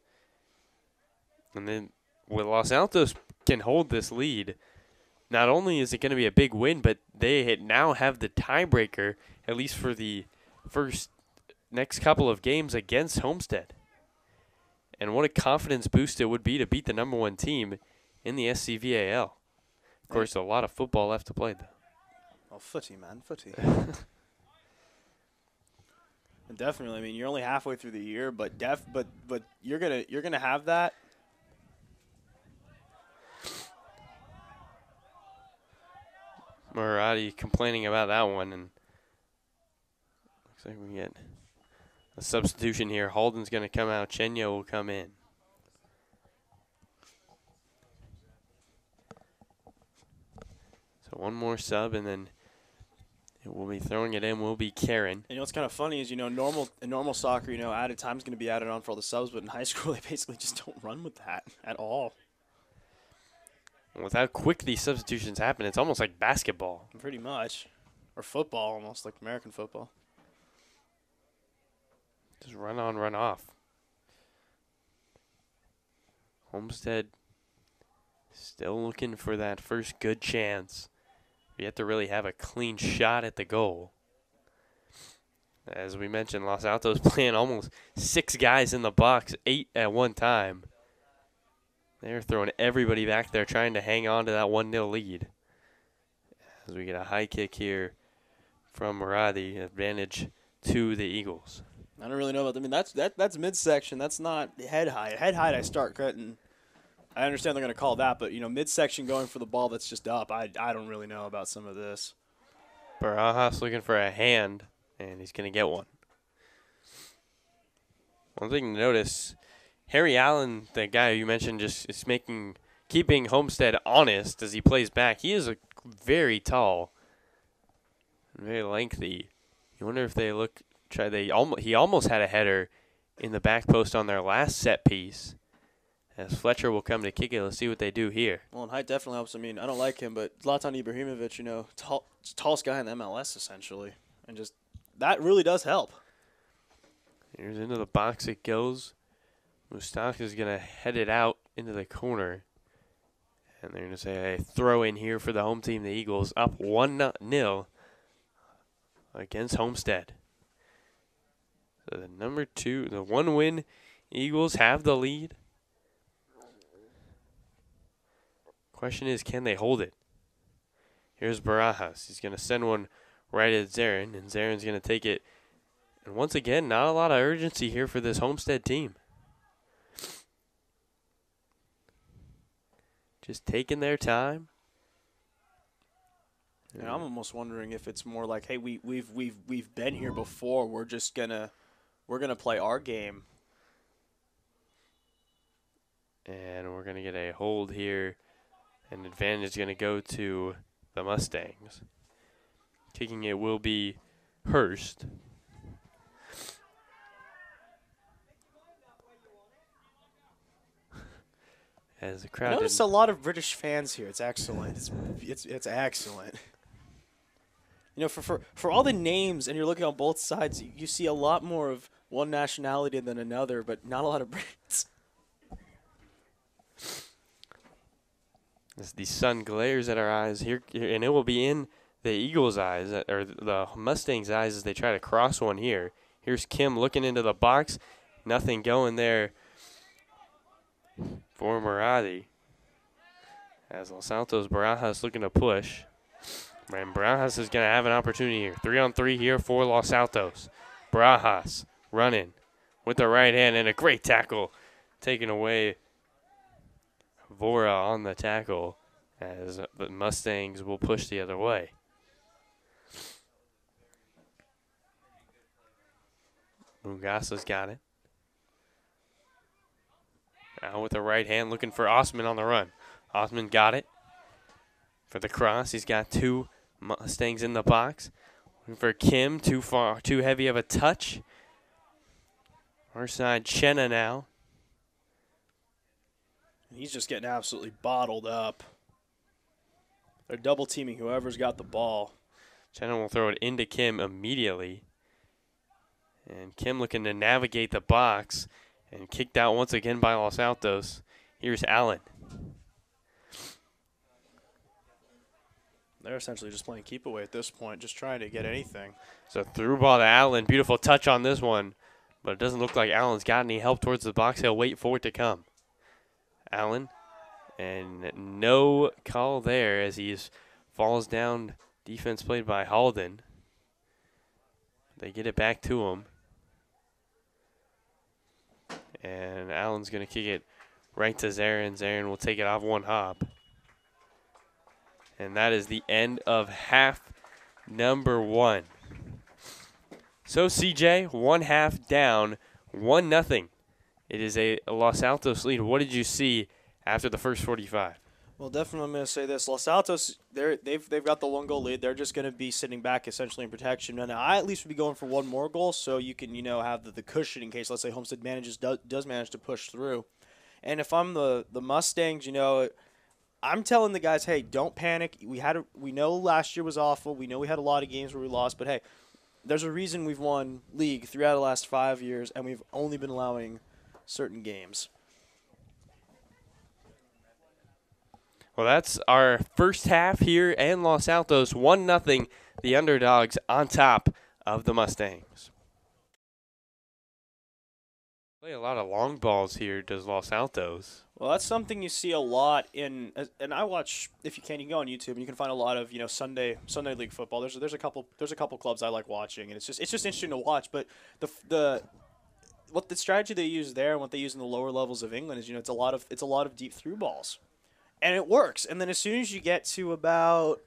Speaker 1: And then with Los Altos can hold this lead, not only is it going to be a big win, but they now have the tiebreaker, at least for the next couple of games against Homestead. And what a confidence boost it would be to beat the #1 team in the SCVAL. Of course, a lot of football left to play, though.
Speaker 2: Well, footy, man, footy. And definitely, I mean, you're only halfway through the year, but you're gonna have that.
Speaker 1: Murati complaining about that one, and looks like we get a substitution here. Halden's going to come out. Chenya will come in. So one more sub, and then it will be throwing it in will be Karen.
Speaker 2: And what's kind of funny is, in normal soccer, added time is going to be added on for all the subs, but in high school, they basically just don't run with that at all.
Speaker 1: With how quick these substitutions happen, it's almost like basketball.
Speaker 2: Pretty much. Or football, almost like American football.
Speaker 1: Just run on, run off. Homestead still looking for that first good chance. We have to really have a clean shot at the goal. As we mentioned, Los Altos playing almost 6 guys in the box, 8 at one time. They're throwing everybody back there trying to hang on to that 1-0 lead. As we get a high kick here from Muradi, advantage to the Eagles.
Speaker 2: I don't really know about. I mean, that's midsection. That's not head height. Head height, I start cutting. I understand they're going to call that, but midsection going for the ball that's just up. I don't really know about some of this.
Speaker 1: Barajas looking for a hand, and he's going to get one. One thing to notice, Harry Allen, the guy you mentioned, just is keeping Homestead honest as he plays back. He is very tall, very lengthy. You wonder if he almost had a header in the back post on their last set piece. As Fletcher will come to kick it, let's see what they do here.
Speaker 2: Well, and height definitely helps. I mean, I don't like him, but Zlatan Ibrahimovic, tallest guy in the MLS essentially, and just that really does help.
Speaker 1: Here's into the box it goes. Mustangs is going to head it out into the corner. And they're going to say a throw in here for the home team, the Eagles, up 1-0 against Homestead. So the 1-win Eagles have the lead. Question is, can they hold it? Here's Barajas. He's going to send one right at Zarin, and Zarin's going to take it. And once again, not a lot of urgency here for this Homestead team. Just taking their time.
Speaker 2: And I'm almost wondering if it's more like, hey, we've been here before. We're gonna play our game.
Speaker 1: And we're gonna get a hold here. An advantage is gonna go to the Mustangs. Kicking it will be Hurst. As the crowd.
Speaker 2: I notice a lot of British fans here. It's excellent. It's excellent. For all the names, and you're looking on both sides, you see a lot more of one nationality than another, but not a lot of Brits.
Speaker 1: As the sun glares at our eyes here, and it will be in the Eagles' eyes, or the Mustangs' eyes as they try to cross one here. Here's Kim looking into the box. Nothing going there for Muradi. As Los Altos, Barajas looking to push. And Barajas is going to have an opportunity here. 3-on-3 here for Los Altos. Barajas running with the right hand and a great tackle. Taking away Vora on the tackle as the Mustangs will push the other way. Mungasa's got it. Now with the right hand looking for Osman on the run. Osman got it. For the cross, he's got two Mustangs in the box. Looking for Kim, too heavy of a touch. Our side, Chenna now.
Speaker 2: He's just getting absolutely bottled up. They're double teaming whoever's got the ball.
Speaker 1: Chenna will throw it into Kim immediately. And Kim looking to navigate the box. And kicked out once again by Los Altos. Here's Allen.
Speaker 2: They're essentially just playing keep away at this point, just trying to get anything.
Speaker 1: So through ball to Allen. Beautiful touch on this one. But it doesn't look like Allen's got any help towards the box. He'll wait for it to come. Allen. And no call there as he falls down. Defense played by Halden. They get it back to him. And Allen's going to kick it right to Zarin. Zarin will take it off one hop. And that is the end of half number 1. So, CJ, 1 half down, 1-0. It is a Los Altos lead. What did you see after the first 45?
Speaker 2: Well, definitely I'm going to say this. Los Altos, they've got the 1-goal lead. They're just going to be sitting back essentially in protection. And I at least would be going for one more goal so you can, have the cushion in case, let's say, Homestead does manage to push through. And if I'm the Mustangs, I'm telling the guys, hey, don't panic. We know last year was awful. We know we had a lot of games where we lost. But, hey, there's a reason we've won league 3 out of the last 5 years, and we've only been allowing certain games.
Speaker 1: Well, that's our first half here, and Los Altos 1-0, the underdogs on top of the Mustangs. Play a lot of long balls here, does Los Altos.
Speaker 2: Well, that's something you see a lot in, and I watch. If you can, you can go on YouTube and you can find a lot of Sunday league football. There's a couple clubs I like watching, and it's just interesting to watch. But what the strategy they use there and what they use in the lower levels of England is it's a lot of deep through balls, and it works. And then as soon as you get to about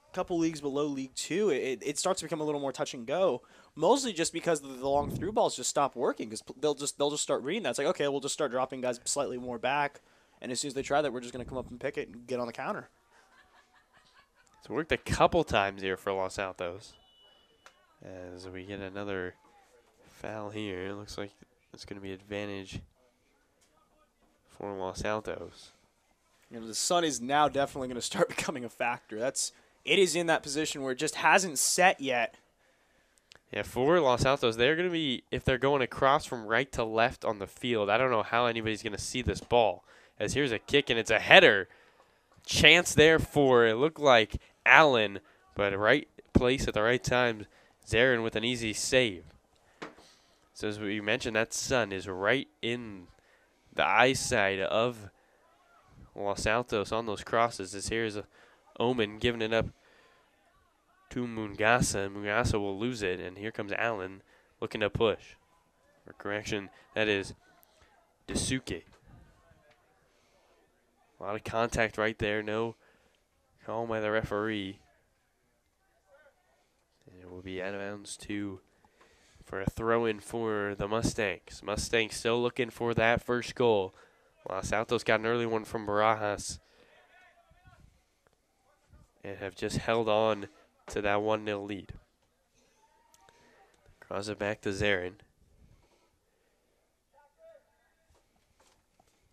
Speaker 2: a couple leagues below League Two, it starts to become a little more touch and go. Mostly just because the long through balls just stop working because they'll just start reading that. It's like, okay, we'll just start dropping guys slightly more back, and as soon as they try that, we're just going to come up and pick it and get on the counter.
Speaker 1: It's worked a couple times here for Los Altos. As we get another foul here, it looks like it's going to be advantage for Los Altos.
Speaker 2: The sun is now definitely going to start becoming a factor. It is in that position where it just hasn't set yet.
Speaker 1: Yeah, for Los Altos, they're going to be, if they're going across from right to left on the field, I don't know how anybody's going to see this ball. As here's a kick, and it's a header. Chance there for, it looked like Allen, but right place at the right time, Zarin with an easy save. So as we mentioned, that sun is right in the eyesight of Los Altos on those crosses. As here's Omen giving it up to Mungasa. Mungasa will lose it, and here comes Allen looking to push. Or correction, that is Dasuke. A lot of contact right there. No call by the referee. And it will be out of bounds for a throw-in for the Mustangs. Mustangs still looking for that first goal. Los Altos got an early one from Barajas and have just held on to that 1-0 lead. Cross it back to Zarin.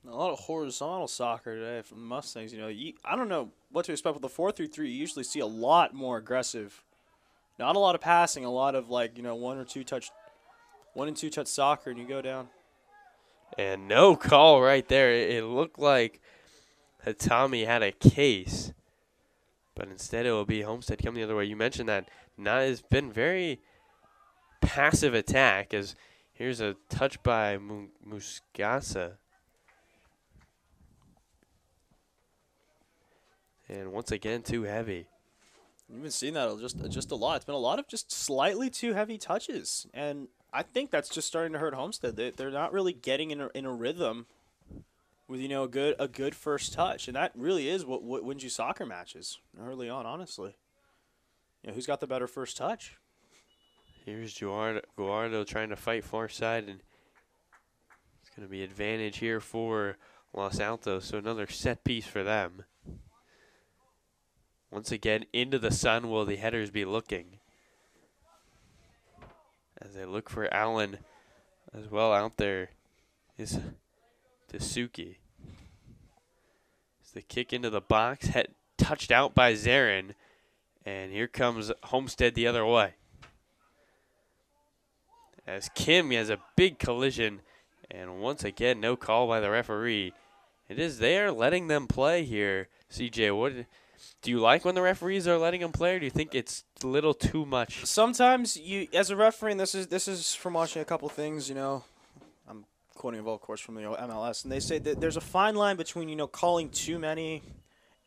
Speaker 2: A lot of horizontal soccer today from the Mustangs. I don't know what to expect with the 4-3-3. You usually see a lot more aggressive. Not a lot of passing, a lot of one and two touch soccer, and you go down.
Speaker 1: And no call right there. It looked like Hatami had a case. But instead it will be Homestead coming the other way. You mentioned that has been very passive attack as here's a touch by Muscasa. And once again, too heavy.
Speaker 2: You've been seeing that just a lot. It's been a lot of just slightly too heavy touches. And I think that's just starting to hurt Homestead. They're not really getting in a rhythm with a good first touch, and that really is what wins you soccer matches early on. Honestly, who's got the better first touch?
Speaker 1: Here's Guardo trying to fight far side, and it's going to be advantage here for Los Altos. So another set piece for them. Once again, into the sun will the headers be looking as they look for Allen as well. Out there is Dasuki. It's the kick into the box, touched out by Zarin, and here comes Homestead the other way. As Kim has a big collision, and once again, no call by the referee. It is there letting them play here. CJ, what do you like when the referees are letting them play, or do you think it's a little too much?
Speaker 2: Sometimes as a referee, and this is from watching a couple things, I'm quoting of course from the MLS, and they say that there's a fine line between calling too many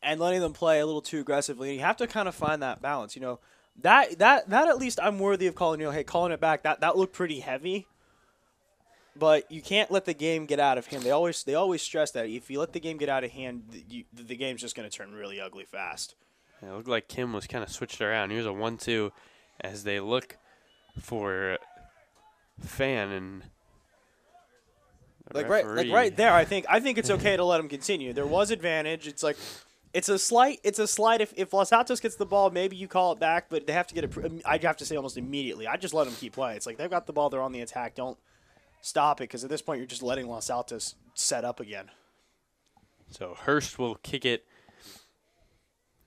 Speaker 2: and letting them play a little too aggressively. And you have to kind of find that balance. That at least I'm worthy of calling. Hey, calling it back. That looked pretty heavy, but you can't let the game get out of hand. They always stress that if you let the game get out of hand, the game's just going to turn really ugly fast.
Speaker 1: Yeah, it looked like Kim was kind of switched around. Here's a 1-2 as they look for Fan and.
Speaker 2: Like right there, I think it's okay to let him continue. There was advantage. It's a slight. If Los Altos gets the ball, maybe you call it back, but they have to get it. I'd have to say almost immediately. I just let them keep playing. It's like they've got the ball, they're on the attack. Don't stop it because at this point you're just letting Los Altos set up again.
Speaker 1: So Hurst will kick it,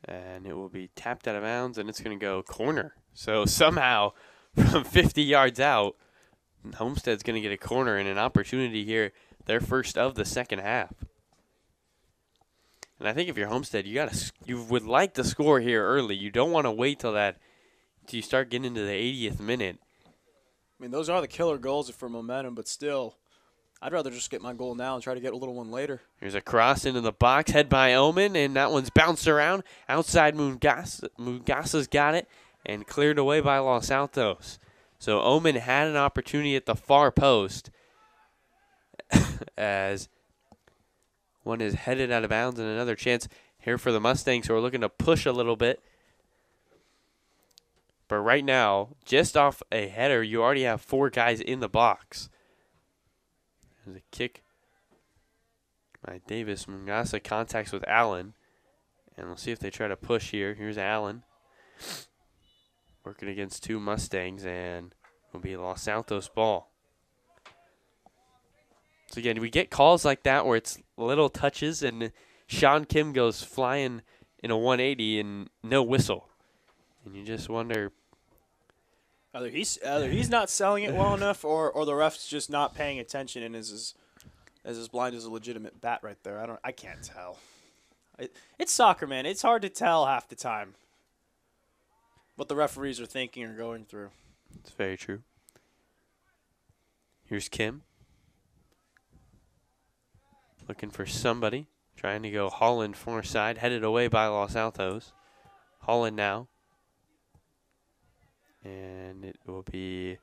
Speaker 1: and it will be tapped out of bounds, and it's going to go corner. So somehow, from 50 yards out, Homestead's going to get a corner and an opportunity here, their first of the second half. And I think if you're Homestead, you would like to score here early. You don't want to wait till you start getting into the 80th minute.
Speaker 2: I mean, those are the killer goals for momentum, but still, I'd rather just get my goal now and try to get a little one later.
Speaker 1: Here's a cross into the box, head by Omen, and that one's bounced around. Outside Mungasa's got it and cleared away by Los Altos. So Omen had an opportunity at the far post as one is headed out of bounds, and another chance here for the Mustangs, who are looking to push a little bit. But right now, just off a header, you already have 4 guys in the box. There's a kick by Davis. Mungasa contacts with Allen. And we'll see if they try to push here. Here's Allen. Working against 2 Mustangs, and it'll be Los Altos ball. So again, we get calls like that where it's little touches, and Sean Kim goes flying in a 180 and no whistle. And you just wonder,
Speaker 2: either he's not selling it well enough, or the ref's just not paying attention and is as blind as a legitimate bat right there. I can't tell. It's soccer, man. It's hard to tell half the time what the referees are thinking or going through.
Speaker 1: it's very true. Here's Kim. Looking for somebody. Trying to go Holland far side. Headed away by Los Altos. Holland now. And it will be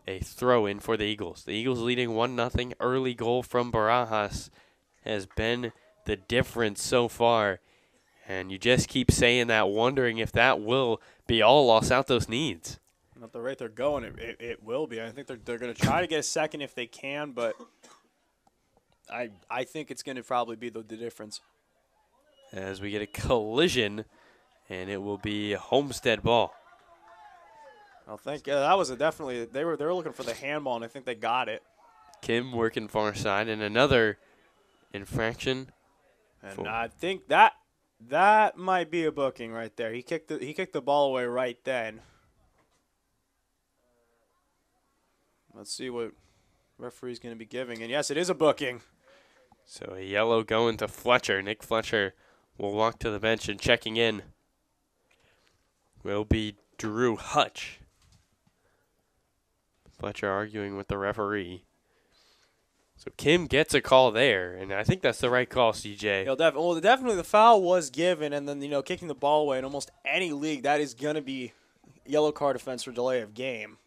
Speaker 1: a throw-in for the Eagles. The Eagles leading 1-0. Early goal from Barajas has been the difference so far. And you just keep saying that, wondering if that will be all Los Altos needs.
Speaker 2: At the rate they're going, it will be. I think they're going to try to get a second if they can, but I think it's going to probably be the difference.
Speaker 1: As we get a collision, and it will be Homestead ball.
Speaker 2: I think that was definitely they were looking for the handball, and I think they got it.
Speaker 1: Kim working far side, and another infraction.
Speaker 2: And I think that might be a booking right there. He kicked the ball away right then. Let's see what referee's going to be giving, and yes, it is a booking.
Speaker 1: So a yellow going to Fletcher. Nick Fletcher will walk to the bench, and checking in will be Drew Hutch. Fletcher arguing with the referee. So Kim gets a call there, and I think that's the right call, CJ.
Speaker 2: Definitely the foul was given, and then, kicking the ball away in almost any league, that is going to be yellow card offense for delay of game.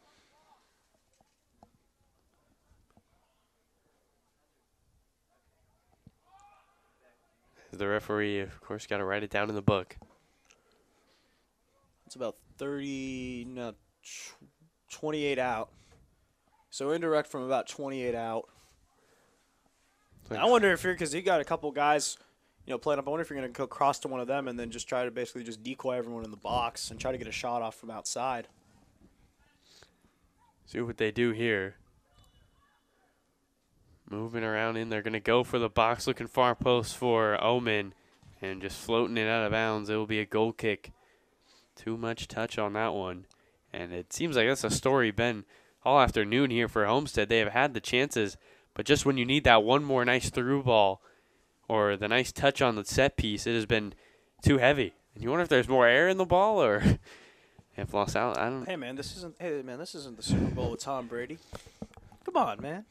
Speaker 1: The referee, of course, got to write it down in the book.
Speaker 2: It's about 28 out. So indirect from about 28 out. I wonder if because you got a couple guys, playing up. I wonder if you're going to go cross to one of them and then just try to basically just decoy everyone in the box and try to get a shot off from outside.
Speaker 1: See what they do here. Moving around in, they're going to go for the box, looking far post for Omen, and just floating it out of bounds. It will be a goal kick. Too much touch on that one. And it seems like that's a story been all afternoon here for Homestead. They have had the chances, but just when you need that one more nice through ball or the nice touch on the set piece, it has been too heavy. And you wonder if there's more air in the ball or if lost out. I don't.
Speaker 2: Hey man, this isn't the Super Bowl with Tom Brady. Come on, man.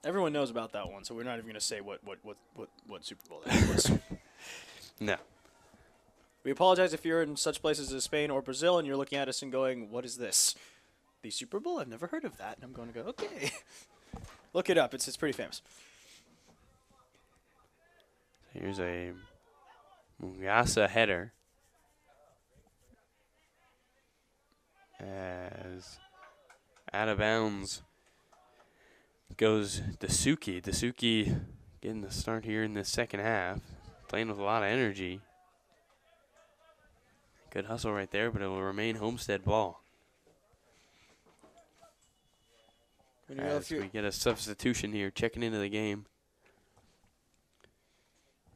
Speaker 2: Everyone knows about that one, so we're not even going to say what Super Bowl that was.
Speaker 1: No.
Speaker 2: We apologize if you're in such places as Spain or Brazil and you're looking at us and going, what is this? The Super Bowl? I've never heard of that. And I'm going to go, okay. Look it up. It's pretty famous.
Speaker 1: Here's a Mungasa header. As out of bounds goes Dasuki. Dasuki getting the start here in the second half. Playing with a lot of energy. Good hustle right there, but it will remain Homestead ball. As we get a substitution here, checking into the game.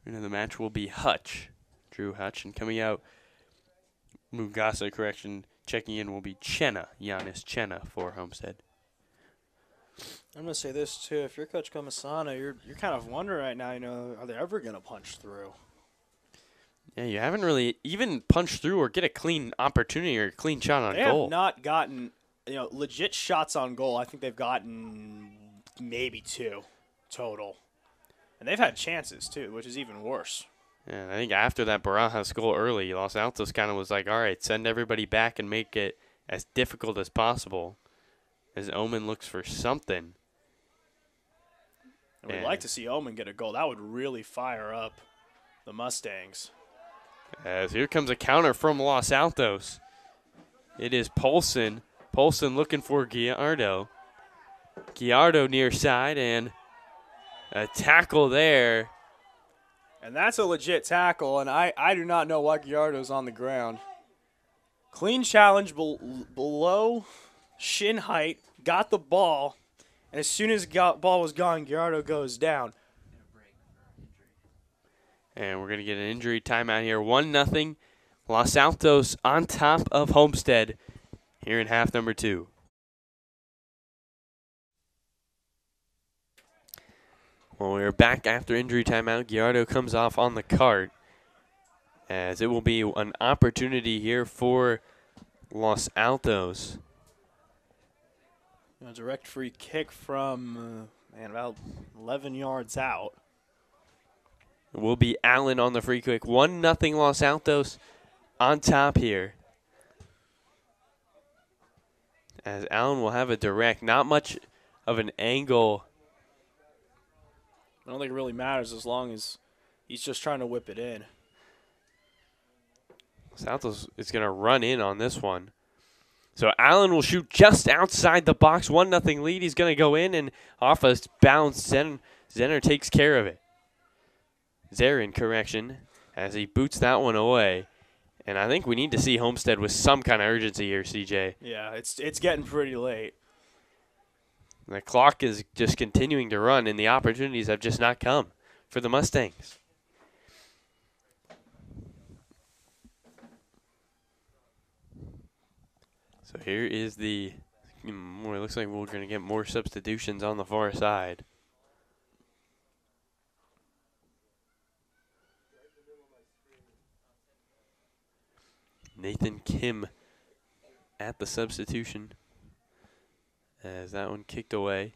Speaker 1: Into the match will be Hutch, Drew Hutch, and coming out, Mungasa, correction, checking in will be Chenna, Giannis Chenna for Homestead.
Speaker 2: I'm going to say this, too. If you're Coach Comisano, you're kind of wondering right now, are they ever going to punch through?
Speaker 1: Yeah, you haven't really even punched through or get a clean opportunity or a clean shot on goal.
Speaker 2: They have not gotten legit shots on goal, I think they've gotten maybe 2 total. And they've had chances, too, which is even worse.
Speaker 1: Yeah, I think after that Barajas goal early, Los Altos kind of was like, all right, send everybody back and make it as difficult as possible as Omen looks for something.
Speaker 2: And we'd like to see Omen get a goal. That would really fire up the Mustangs.
Speaker 1: As here comes a counter from Los Altos. It is Polson. Polson looking for Gallardo. Gallardo near side, and a tackle there.
Speaker 2: And that's a legit tackle, and I do not know why Gallardo's on the ground. Clean challenge below shin height, got the ball, and as soon as ball was gone, Gallardo goes down.
Speaker 1: And we're going to get an injury timeout here. 1-0. Los Altos on top of Homestead here in half number 2. Well, we're back after injury timeout. Gallardo comes off on the cart, as it will be an opportunity here for Los Altos.
Speaker 2: A direct free kick from, about 11 yards out.
Speaker 1: It will be Allen on the free kick. 1-0 Los Altos on top here. As Allen will have a direct, not much of an angle.
Speaker 2: I don't think it really matters as long as he's just trying to whip it in.
Speaker 1: Santos is going to run in on this one. So Allen will shoot just outside the box. 1-0 lead. He's going to go in, and off a bounce, Zenner takes care of it. Zarin, correction, as he boots that one away. And I think we need to see Homestead with some kind of urgency here, CJ.
Speaker 2: Yeah, it's getting pretty late.
Speaker 1: The clock is just continuing to run, and the opportunities have just not come for the Mustangs. So here is the, it looks like we're going to get more substitutions on the far side. Nathan Kim at the substitution, as that one kicked away.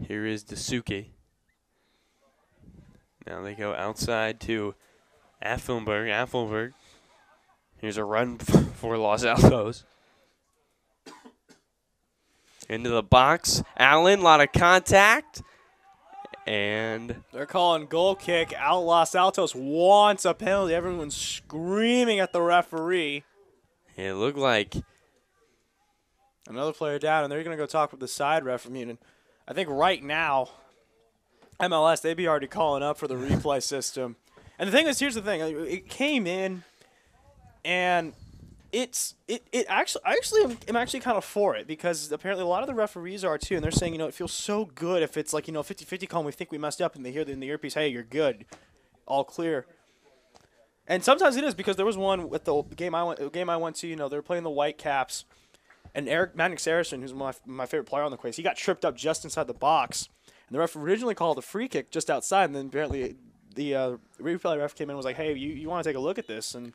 Speaker 1: Here is Dasuke. Now they go outside to Affelberg. Affelberg. Here's a run for Los Altos. Into the box. Allen, a lot of contact. And
Speaker 2: they're calling goal kick out. Los Altos wants a penalty. Everyone's screaming at the referee.
Speaker 1: It looked like
Speaker 2: another player down, and they're going to go talk with the side ref. I think right now, MLS, they'd be already calling up for the replay system. And the thing is, here's the thing. It came in, and I'm actually kind of for it, because apparently a lot of the referees are too, and they're saying, it feels so good if it's like, 50-50 call and we think we messed up, and they hear in the earpiece, hey, you're good, all clear. And sometimes it is, because there was one with the game I went to, they were playing the Whitecaps, and Maddox Harrison, who's my favorite player on the quiz, he got tripped up just inside the box, and the ref originally called a free kick just outside, and then apparently the replay ref came in and was like, hey, you want to take a look at this? And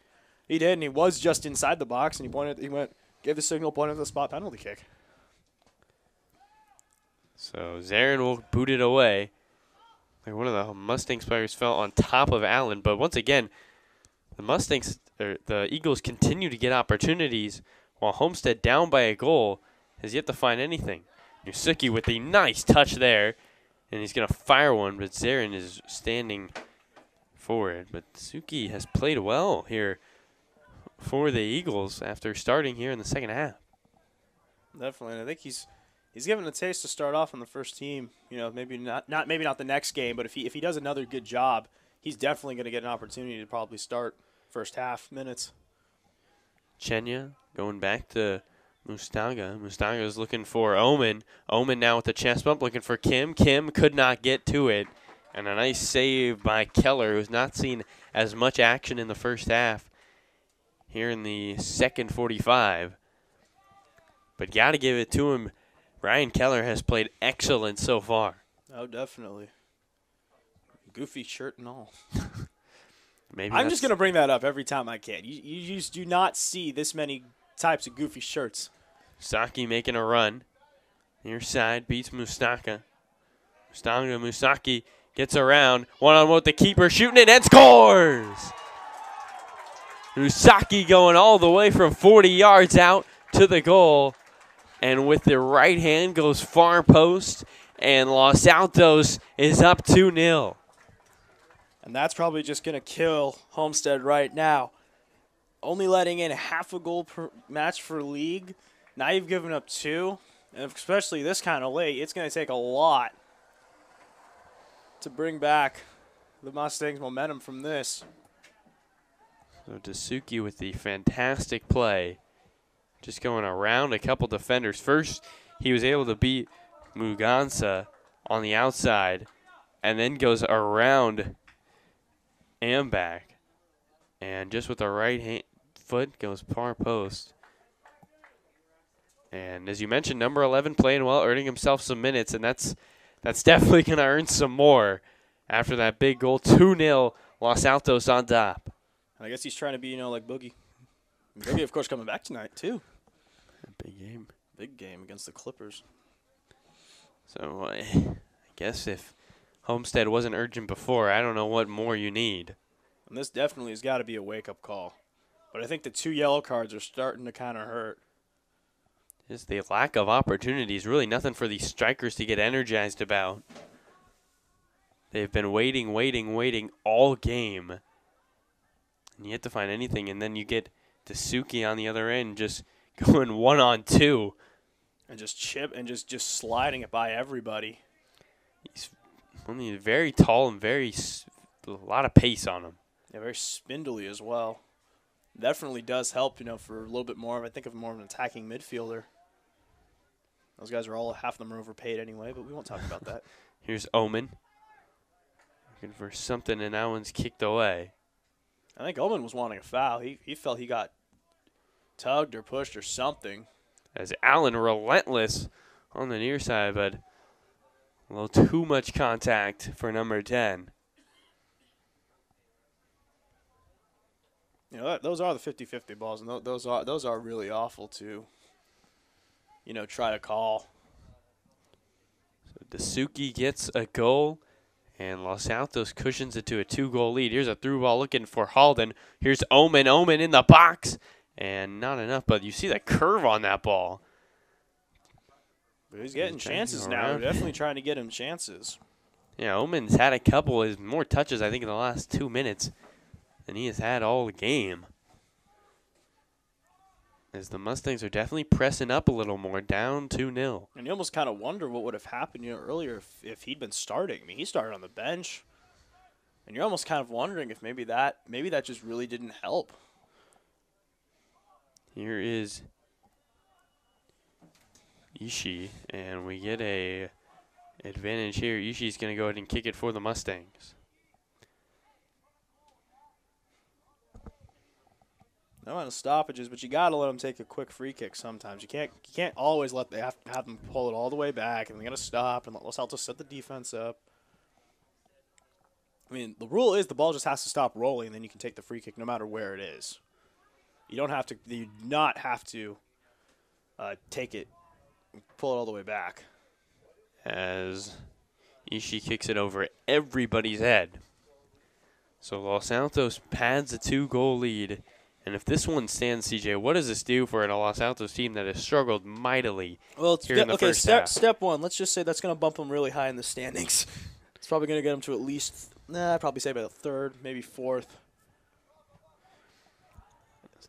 Speaker 2: he did, and he was just inside the box, and gave the signal, pointed to the spot penalty kick.
Speaker 1: So Zarin will boot it away. Like one of the Mustangs players fell on top of Allen, but once again, the Eagles continue to get opportunities, while Homestead, down by a goal, has yet to find anything. Yusuke with a nice touch there, and he's going to fire one, but Zarin is standing for it. But Suki has played well here for the Eagles after starting here in the second half.
Speaker 2: Definitely, and I think he's given a taste to start off on the first team. Maybe not the next game, but if he does another good job, he's definitely going to get an opportunity to probably start first half minutes.
Speaker 1: Chenya going back to Mustaga. Mustaga is looking for Omen. Omen now with the chest bump, looking for Kim. Kim could not get to it. And a nice save by Keller, who's not seen as much action in the first half here in the second 45. But got to give it to him. Ryan Keller has played excellent so far.
Speaker 2: Oh, definitely. Goofy shirt and all.
Speaker 1: Maybe
Speaker 2: I'm just going to bring that up every time I can. You just do not see this many types of goofy shirts.
Speaker 1: Musaki making a run. Near side beats Mustaka. Musaki gets around. One-on-one with the keeper, shooting it and scores! Musaki going all the way from 40 yards out to the goal. And with the right hand goes far post. And Los Altos is up 2-0.
Speaker 2: And that's probably just going to kill Homestead right now. Only letting in half a goal per match for league. Now you've given up 2. And especially this kind of late, it's going to take a lot to bring back the Mustangs' momentum from this.
Speaker 1: So Dasuki with the fantastic play. Just going around a couple defenders. First, he was able to beat Muganza on the outside. And then goes around and back. And just with the right hand foot goes far post. And as you mentioned, number 11 playing well, earning himself some minutes, and that's definitely going to earn some more after that big goal. 2-0, Los Altos on top.
Speaker 2: I guess he's trying to be, like Boogie. Boogie, of course, coming back tonight, too.
Speaker 1: Big game.
Speaker 2: Big game against the Clippers.
Speaker 1: So I guess if Homestead wasn't urgent before, I don't know what more you need.
Speaker 2: And this definitely has got to be a wake-up call. But I think the 2 yellow cards are starting to kind of hurt.
Speaker 1: Just the lack of opportunities. Really nothing for these strikers to get energized about. They've been waiting all game. And you have to find anything, and then you get Dasuki on the other end just going 1-on-2.
Speaker 2: And just just sliding it by everybody.
Speaker 1: He's only very tall and a lot of pace on him.
Speaker 2: Yeah, very spindly as well. Definitely does help, for a little bit more of, I think of more of an attacking midfielder. Those guys are half of them are overpaid anyway, but we won't talk about that.
Speaker 1: Here's Omen. Looking for something, and that one's kicked away.
Speaker 2: I think Omen was wanting a foul. He felt he got tugged or pushed or something.
Speaker 1: As Allen relentless on the near side, but a little too much contact for number 10.
Speaker 2: Those are the 50-50 balls, and those are really awful to, try to call.
Speaker 1: So Dasuki gets a goal, and Los Altos cushions it to a 2-goal lead. Here's a through ball looking for Halden. Here's Omen in the box, and not enough, but you see the curve on that ball.
Speaker 2: But he's getting chances now. We're definitely trying to get him chances.
Speaker 1: Yeah, Omen's had a couple, more touches, I think, in the last 2 minutes than he has had all game. As the Mustangs are definitely pressing up a little more, down 2-0.
Speaker 2: And you almost kind of wonder what would have happened earlier if he'd been starting. I mean, he started on the bench. And you're almost kind of wondering if maybe that just really didn't help.
Speaker 1: Here is Ishii, and we get a advantage here. Ishii's going to go ahead and kick it for the Mustangs.
Speaker 2: No amount of stoppages, but you got to let them take a quick free kick sometimes. You can't always let they have them pull it all the way back, and they're going to stop and let Los Altos set the defense up. I mean, the rule is the ball just has to stop rolling, and then you can take the free kick no matter where it is. You do not have to take it, pull it all the way back.
Speaker 1: As Ishii kicks it over everybody's head. So Los Altos pads a 2-goal lead. And if this one stands, CJ, what does this do for a Los Altos team that has struggled mightily here in the first half?
Speaker 2: Step one, let's just say that's going to bump them really high in the standings. It's probably going to get them to at least, I'd probably say about third, maybe fourth.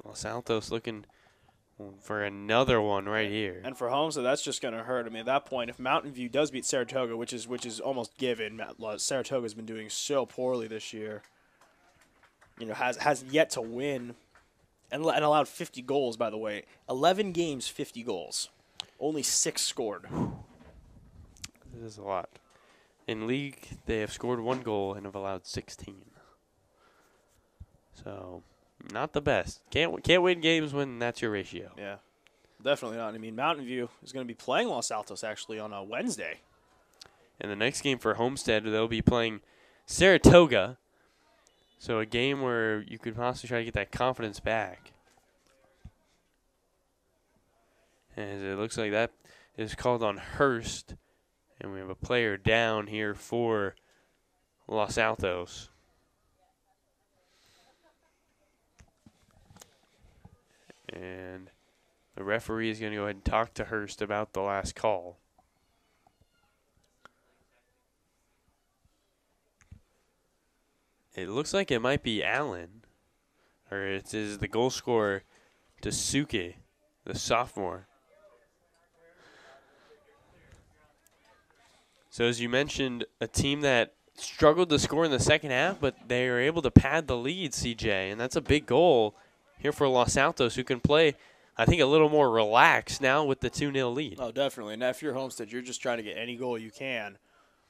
Speaker 1: Los Altos looking for another one right here.
Speaker 2: And for Homestead, that's just going to hurt. I mean, at that point, if Mountain View does beat Saratoga, which is almost given, Saratoga's been doing so poorly this year. Has yet to win. And allowed 50 goals, by the way. 11 games, 50 goals. Only 6 scored.
Speaker 1: This is a lot. In league, they have scored 1 goal and have allowed 16. So, not the best. Can't win games when that's your ratio.
Speaker 2: Yeah, definitely not. I mean, Mountain View is going to be playing Los Altos, actually, on a Wednesday.
Speaker 1: And the next game for Homestead, they'll be playing Saratoga. So a game where you could possibly try to get that confidence back. As it looks like that is called on Hurst. And we have a player down here for Los Altos. And the referee is going to go ahead and talk to Hurst about the last call. It looks like it might be Allen. Or it is the goal scorer, Dasuke, the sophomore. So as you mentioned, a team that struggled to score in the second half, but they are able to pad the lead, CJ. And that's a big goal here for Los Altos, who can play, I think, a little more relaxed now with the 2-0 lead.
Speaker 3: Oh, definitely. And if you're Homestead, you're just trying to get any goal you can.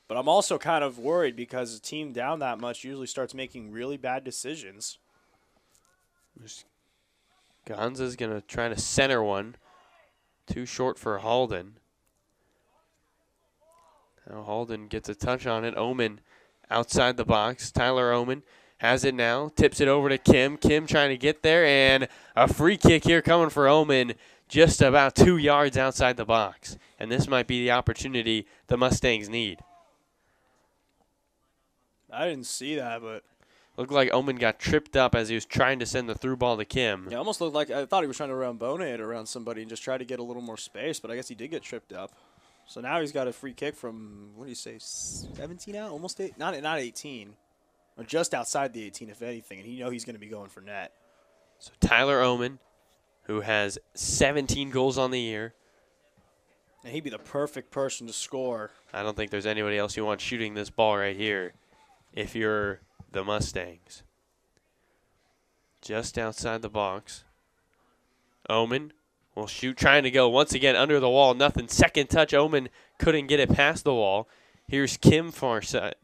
Speaker 3: But I'm also kind of worried because a team down that much usually starts making really bad decisions.
Speaker 1: Gonza's going to try to center one. Too short for Halden. Now Halden gets a touch on it. Omen outside the box. Tyler Omen has it now. Tips it over to Kim. Kim trying to get there. And a free kick here coming for Omen just about 2 yards outside the box. And this might be the opportunity the Mustangs need.
Speaker 3: I didn't see that, but
Speaker 1: Looked like Omen got tripped up as he was trying to send the through ball to Kim.
Speaker 3: it almost looked like I thought he was trying to rambone it around somebody and just try to get a little more space, but I guess he did get tripped up. So now he's got a free kick from, what do you say, 17 out? Almost 8? Not 18. Or just outside the 18, if anything, and he's going to be going for net.
Speaker 1: So Tyler Omen, who has 17 goals on the year.
Speaker 3: And he'd be the perfect person to score.
Speaker 1: I don't think there's anybody else you want shooting this ball right here if you're the Mustangs. Just outside the box. Omen will shoot, trying to go once again under the wall. Nothing. Second touch. Omen couldn't get it past the wall. Here's Kim far side,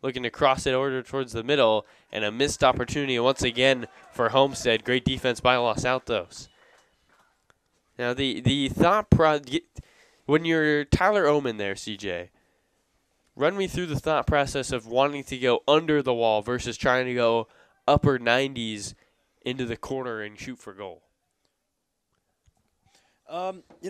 Speaker 1: looking to cross it over towards the middle, and a missed opportunity once again for Homestead. Great defense by Los Altos. Now the thought when you're Tyler Omen there, CJ, run me through the thought process of wanting to go under the wall versus trying to go upper 90s into the corner and shoot for goal.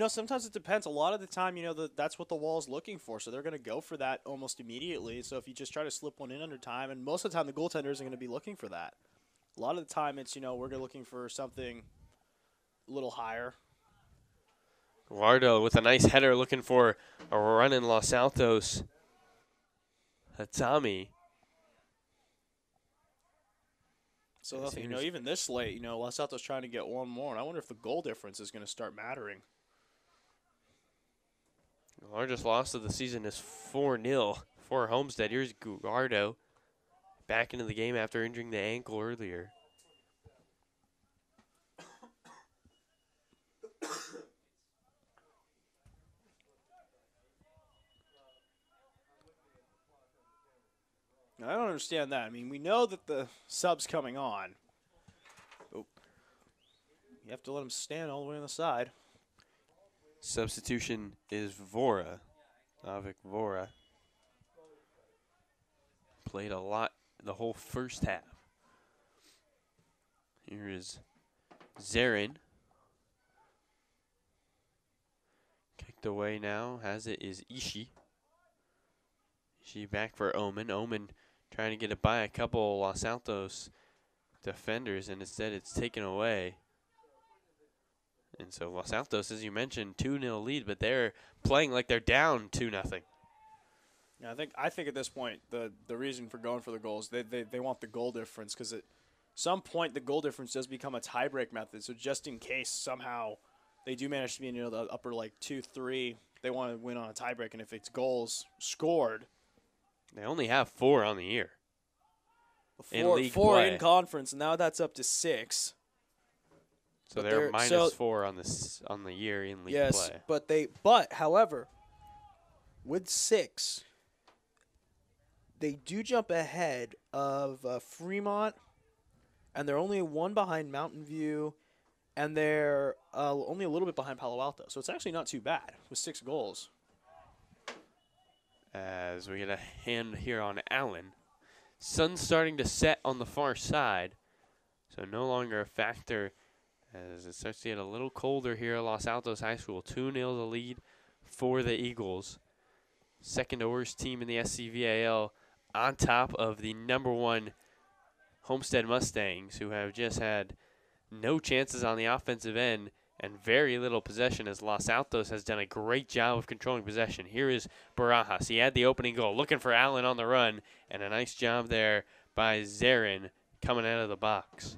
Speaker 3: Sometimes it depends. A lot of the time, that's what the wall's looking for, so they're going to go for that almost immediately. So if you just try to slip one in under time, and most of the time the goaltender isn't going to be looking for that. A lot of the time it's, we're looking for something a little higher.
Speaker 1: Guardo with a nice header looking for a run in Los Altos. Hatami.
Speaker 3: So even this late, Los Altos trying to get one more, and I wonder if the goal difference is going to start mattering.
Speaker 1: The largest loss of the season is 4-0 for Homestead. Here's Guardo back into the game after injuring the ankle earlier.
Speaker 3: I don't understand that. I mean, we know that the sub's coming on. Oh. You have to let him stand all the way on the side.
Speaker 1: Substitution is Vora. Avik Vora. Played a lot the whole first half. Here is Zarin. Kicked away now. Has it is Ishii. Ishii back for Omen. Omen trying to get it by a couple Los Altos defenders, and instead it's taken away. And so Los Altos, as you mentioned, 2-0 lead, but they're playing like they're down 2-0.
Speaker 3: Yeah, I think at this point the reason for going for the goals, they want the goal difference, because at some point the goal difference does become a tiebreak method. So just in case somehow they do manage to be in the upper 2-3, they want to win on a tiebreak, and if it's goals scored.
Speaker 1: They only have 4 on the year.
Speaker 3: Four in conference, and now that's up to 6.
Speaker 1: So they're minus 4 on the year in league play.
Speaker 3: Yes, but however, with 6, they do jump ahead of Fremont, and they're only 1 behind Mountain View, and they're only a little bit behind Palo Alto. So it's actually not too bad with 6 goals.
Speaker 1: As we get a hand here on Allen. Sun's starting to set on the far side, so no longer a factor as it starts to get a little colder here at Los Altos High School. 2-0 the lead for the Eagles. Second to worst team in the SCVAL, on top of the #1 Homestead Mustangs, who have just had no chances on the offensive end and very little possession, as Los Altos has done a great job of controlling possession. Here is Barajas. He had the opening goal, looking for Allen on the run, and a nice job there by Zarin coming out of the box.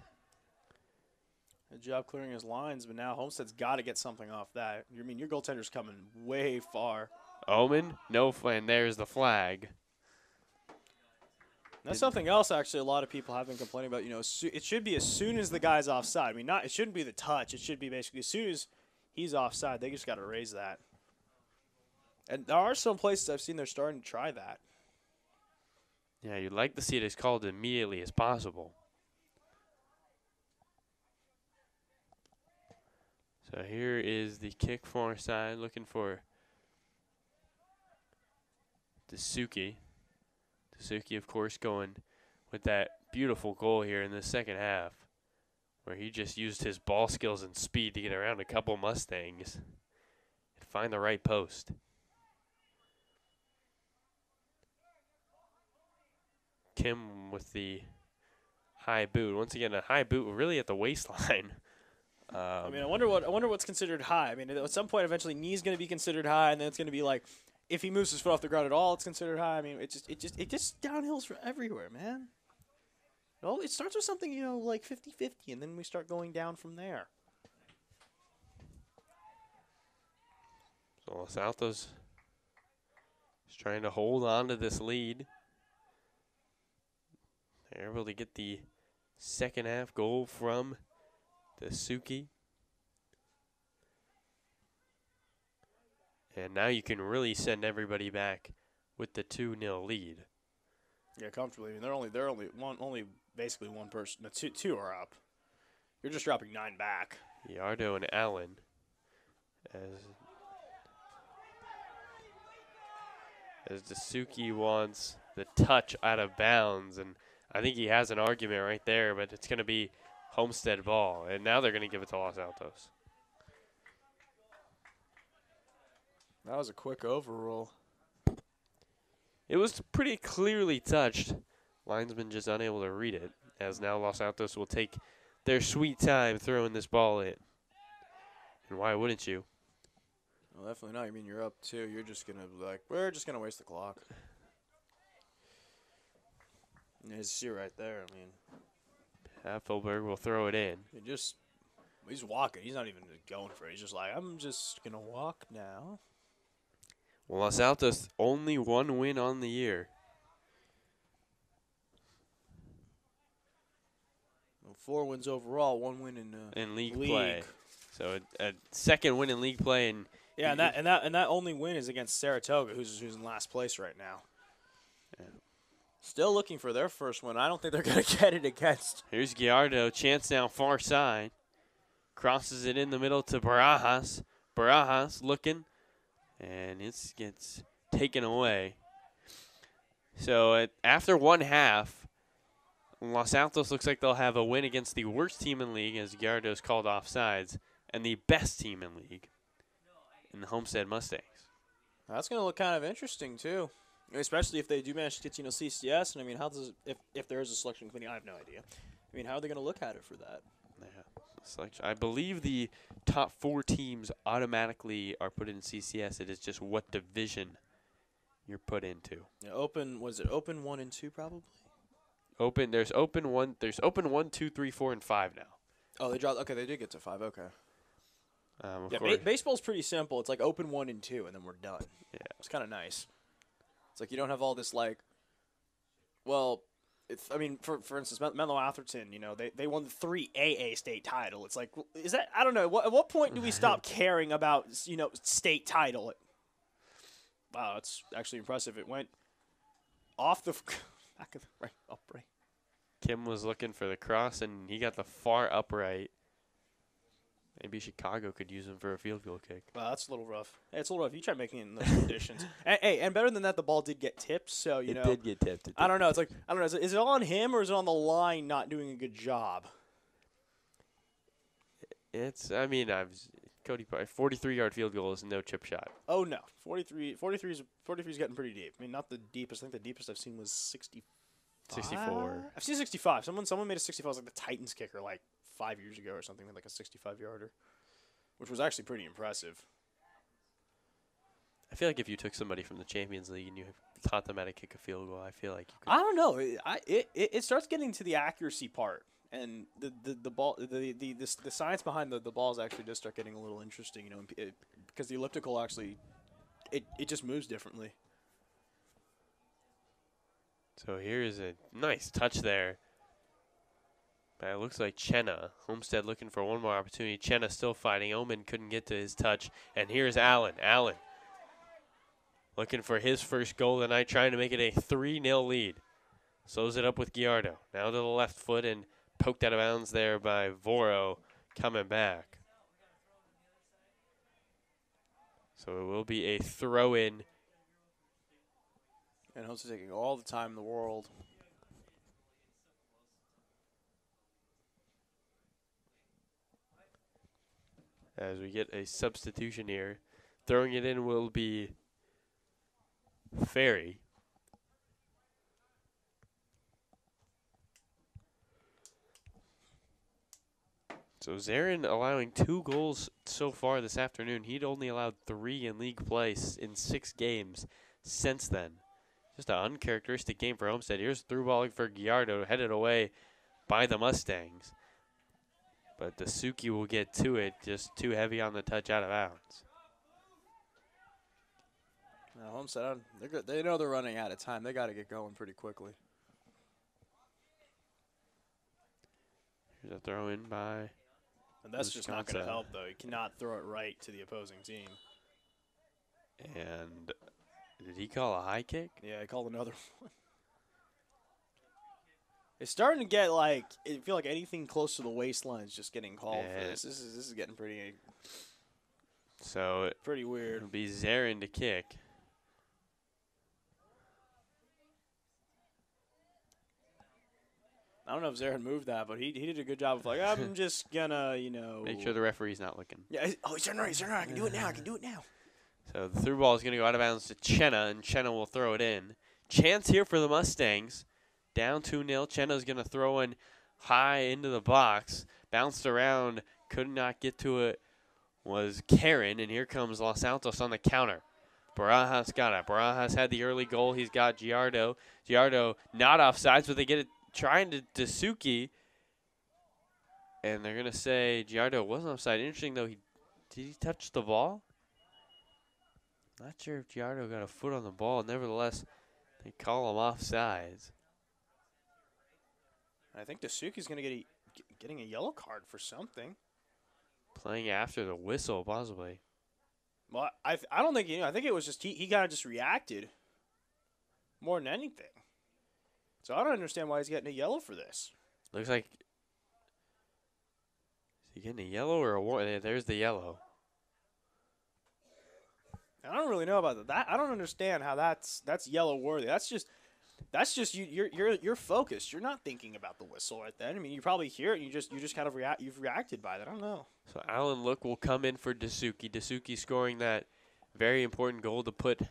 Speaker 3: Good job clearing his lines, but now Homestead's got to get something off that. I mean, your goaltender's coming way far.
Speaker 1: Omen, no, and there's the flag.
Speaker 3: That's something else, actually, a lot of people have been complaining about. You know, it should be as soon as the guy's offside. I mean, it shouldn't be the touch. It should be basically as soon as he's offside, they just got to raise that. And there are some places I've seen they're starting to try that.
Speaker 1: Yeah, you'd like to see it as called immediately as possible. So here is the kick far side, looking for Dasuki. Dasuki, of course, going with that beautiful goal here in the second half, where he just used his ball skills and speed to get around a couple Mustangs and find the right post. Kim with the high boot. Once again, a high boot really at the waistline.
Speaker 3: I mean, I wonder what's considered high. I mean, at some point, eventually, knee's going to be considered high, and then it's going to be like, if he moves his foot off the ground at all, it's considered high. I mean, it just downhills from everywhere, man. Well, it starts with something, you know, like 50-50, and then we start going down from there.
Speaker 1: So Los Altos is trying to hold on to this lead. They're able to get the second half goal from Dasuki. And now you can really send everybody back with the 2-0 lead.
Speaker 3: Yeah, comfortably. I mean, they're only basically one person. No, two are up. You're just dropping 9 back.
Speaker 1: Yardo and Allen as Dasuki wants the touch out of bounds, and I think he has an argument right there, but it's going to be Homestead ball, and now they're going to give it to Los Altos.
Speaker 3: That was a quick overrule.
Speaker 1: It was pretty clearly touched. Linesman just unable to read it, as now Los Altos will take their sweet time throwing this ball in. And why wouldn't you?
Speaker 3: Well, definitely not. I mean, you're up 2. You're just going to be like, we're just going to waste the clock. You see right there, I mean.
Speaker 1: Heffelberg will throw it in.
Speaker 3: He's walking. He's not even going for it. He's just like, I'm just going to walk now.
Speaker 1: Well, Los Altos only 1 win on the year.
Speaker 3: Well, 4 wins overall, 1 win
Speaker 1: in league play. So a second win in league play, and
Speaker 3: yeah, and that only win is against Saratoga, who's in last place right now.
Speaker 1: Yeah.
Speaker 3: Still looking for their first win. I don't think they're going to get it against.
Speaker 1: Here's Gallardo. Chance now far side. Crosses it in the middle to Barajas. Barajas looking. And it gets taken away. So after 1 half, Los Altos looks like they'll have a win against the worst team in league, as Gallardo's called offsides, and the best team in league in the Homestead Mustangs.
Speaker 3: That's going to look kind of interesting, too. Especially if they do manage to get, CCS. And, I mean, how does if there is a selection committee, I have no idea. I mean, how are they going to look at it for that?
Speaker 1: Yeah, selection. I believe the top 4 teams automatically are put in CCS. It is just what division you're put into.
Speaker 3: Yeah, open 1 and 2 probably?
Speaker 1: There's open 1, 2, 3, 4, and 5 now.
Speaker 3: Oh, they dropped. Okay, they did get to 5. Okay.
Speaker 1: Yeah,
Speaker 3: baseball's pretty simple. It's like open 1 and 2, and then we're done.
Speaker 1: Yeah,
Speaker 3: it's kind of nice. It's like you don't have all this like. Well, for instance, Menlo Atherton, they won the 3 AA state title. It's like, is that, I don't know. At what point do we stop caring about state title? Wow, that's actually impressive. It went off the back of the right upright.
Speaker 1: Kim was looking for the cross, and he got the far upright. maybe Chicago could use him for a field goal kick.
Speaker 3: Well, that's a little rough. Hey, it's a little rough. You try making it in those conditions. And better than that, the ball did get tipped. So, you know.
Speaker 1: It did get tipped.
Speaker 3: I don't know. It's like, I don't know. Is it on him or is it on the line not doing a good job?
Speaker 1: Cody, 43-yard field goal is no chip shot.
Speaker 3: Oh, no. 43 is getting pretty deep. I mean, not the deepest. I think the deepest I've seen was 65.
Speaker 1: 64.
Speaker 3: I've seen 65. Someone made a 65. It was like the Titans kicker like 5 years ago or something, with like a 65-yarder, which was actually pretty impressive.
Speaker 1: I feel like if you took somebody from the Champions League and you taught them how to kick a field goal, I feel like you could.
Speaker 3: I don't know. It starts getting to the accuracy part, and the ball the science behind the balls actually does start getting a little interesting. You know, because the elliptical actually it just moves differently.
Speaker 1: So here's a nice touch there. But it looks like Chenna. Homestead looking for one more opportunity. Chenna still fighting. Omen couldn't get to his touch. And here's Allen. Allen looking for his first goal tonight, trying to make it a 3-0 lead. Slows it up with Giardo. Now to the left foot and poked out of bounds there by Voro coming back. So it will be a throw-in.
Speaker 3: And Homestead taking all the time in the world.
Speaker 1: As we get a substitution here. Throwing it in will be Ferry. So Zarin allowing 2 goals so far this afternoon. He'd only allowed 3 in league play in 6 games since then. Just an uncharacteristic game for Homestead. Here's through ball for Giardo, headed away by the Mustangs. But Dasuki will get to it, just too heavy on the touch out of bounds.
Speaker 3: Now, Homestead, they're good. They know they're running out of time. They got to get going pretty quickly.
Speaker 1: Here's a throw in by.
Speaker 3: And that's just not going to help, though. You cannot throw it right to the opposing team.
Speaker 1: And did he call a high kick?
Speaker 3: Yeah, he called another one. It's starting to get like, I feel like anything close to the waistline is just getting called for this. This is getting pretty.
Speaker 1: So
Speaker 3: pretty weird.
Speaker 1: It'll be Zarin to kick.
Speaker 3: I don't know if Zarin moved that, but he did a good job of like, I'm just gonna, you know.
Speaker 1: Make sure the referee's not looking.
Speaker 3: Yeah. Oh, he's turning right. He's turning right. I can do it now.
Speaker 1: So the through ball is going to go out of bounds to Chenna, and Chenna will throw it in. Chance here for the Mustangs. Down 2-0. Chenna's going to throw in high into the box. Bounced around. Could not get to it. Was Karen, and here comes Los Altos on the counter. Barajas got it. Barajas had the early goal. He's got Giardo. Giardo not offsides, but they get it trying to Dasuki. And they're going to say Giardo wasn't offside. Interesting, though. Did he touch the ball? Not sure if Giardo got a foot on the ball. Nevertheless, they call him offsides.
Speaker 3: I think Dasuki's going to getting a yellow card for something.
Speaker 1: Playing after the whistle, possibly.
Speaker 3: Well, I don't think, I think it was just he kind of just reacted more than anything. So I don't understand why he's getting a yellow for this.
Speaker 1: Looks like, is he getting a yellow or a warning? There's the yellow.
Speaker 3: I don't really know about that. I don't understand how that's yellow worthy. That's just you're focused. You're not thinking about the whistle right then. I mean, you probably hear it. And you just kind of you've reacted by that. I don't know.
Speaker 1: So Alan Look will come in for Dasuki. Dasuki scoring that very important goal to put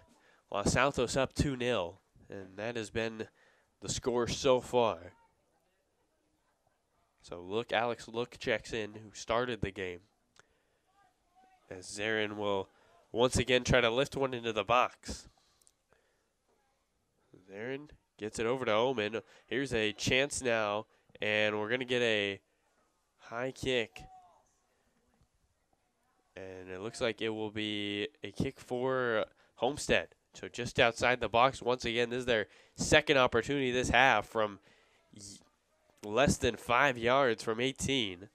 Speaker 1: Los Altos up 2-0, and that has been the score so far. So Alex Look checks in, who started the game, as Zarin will once again try to lift one into the box. Zarin gets it over to Omen. Here's a chance now, and we're going to get a high kick. And it looks like it will be a kick for Homestead. So just outside the box. Once again, this is their second opportunity this half from less than 5 yards from 18.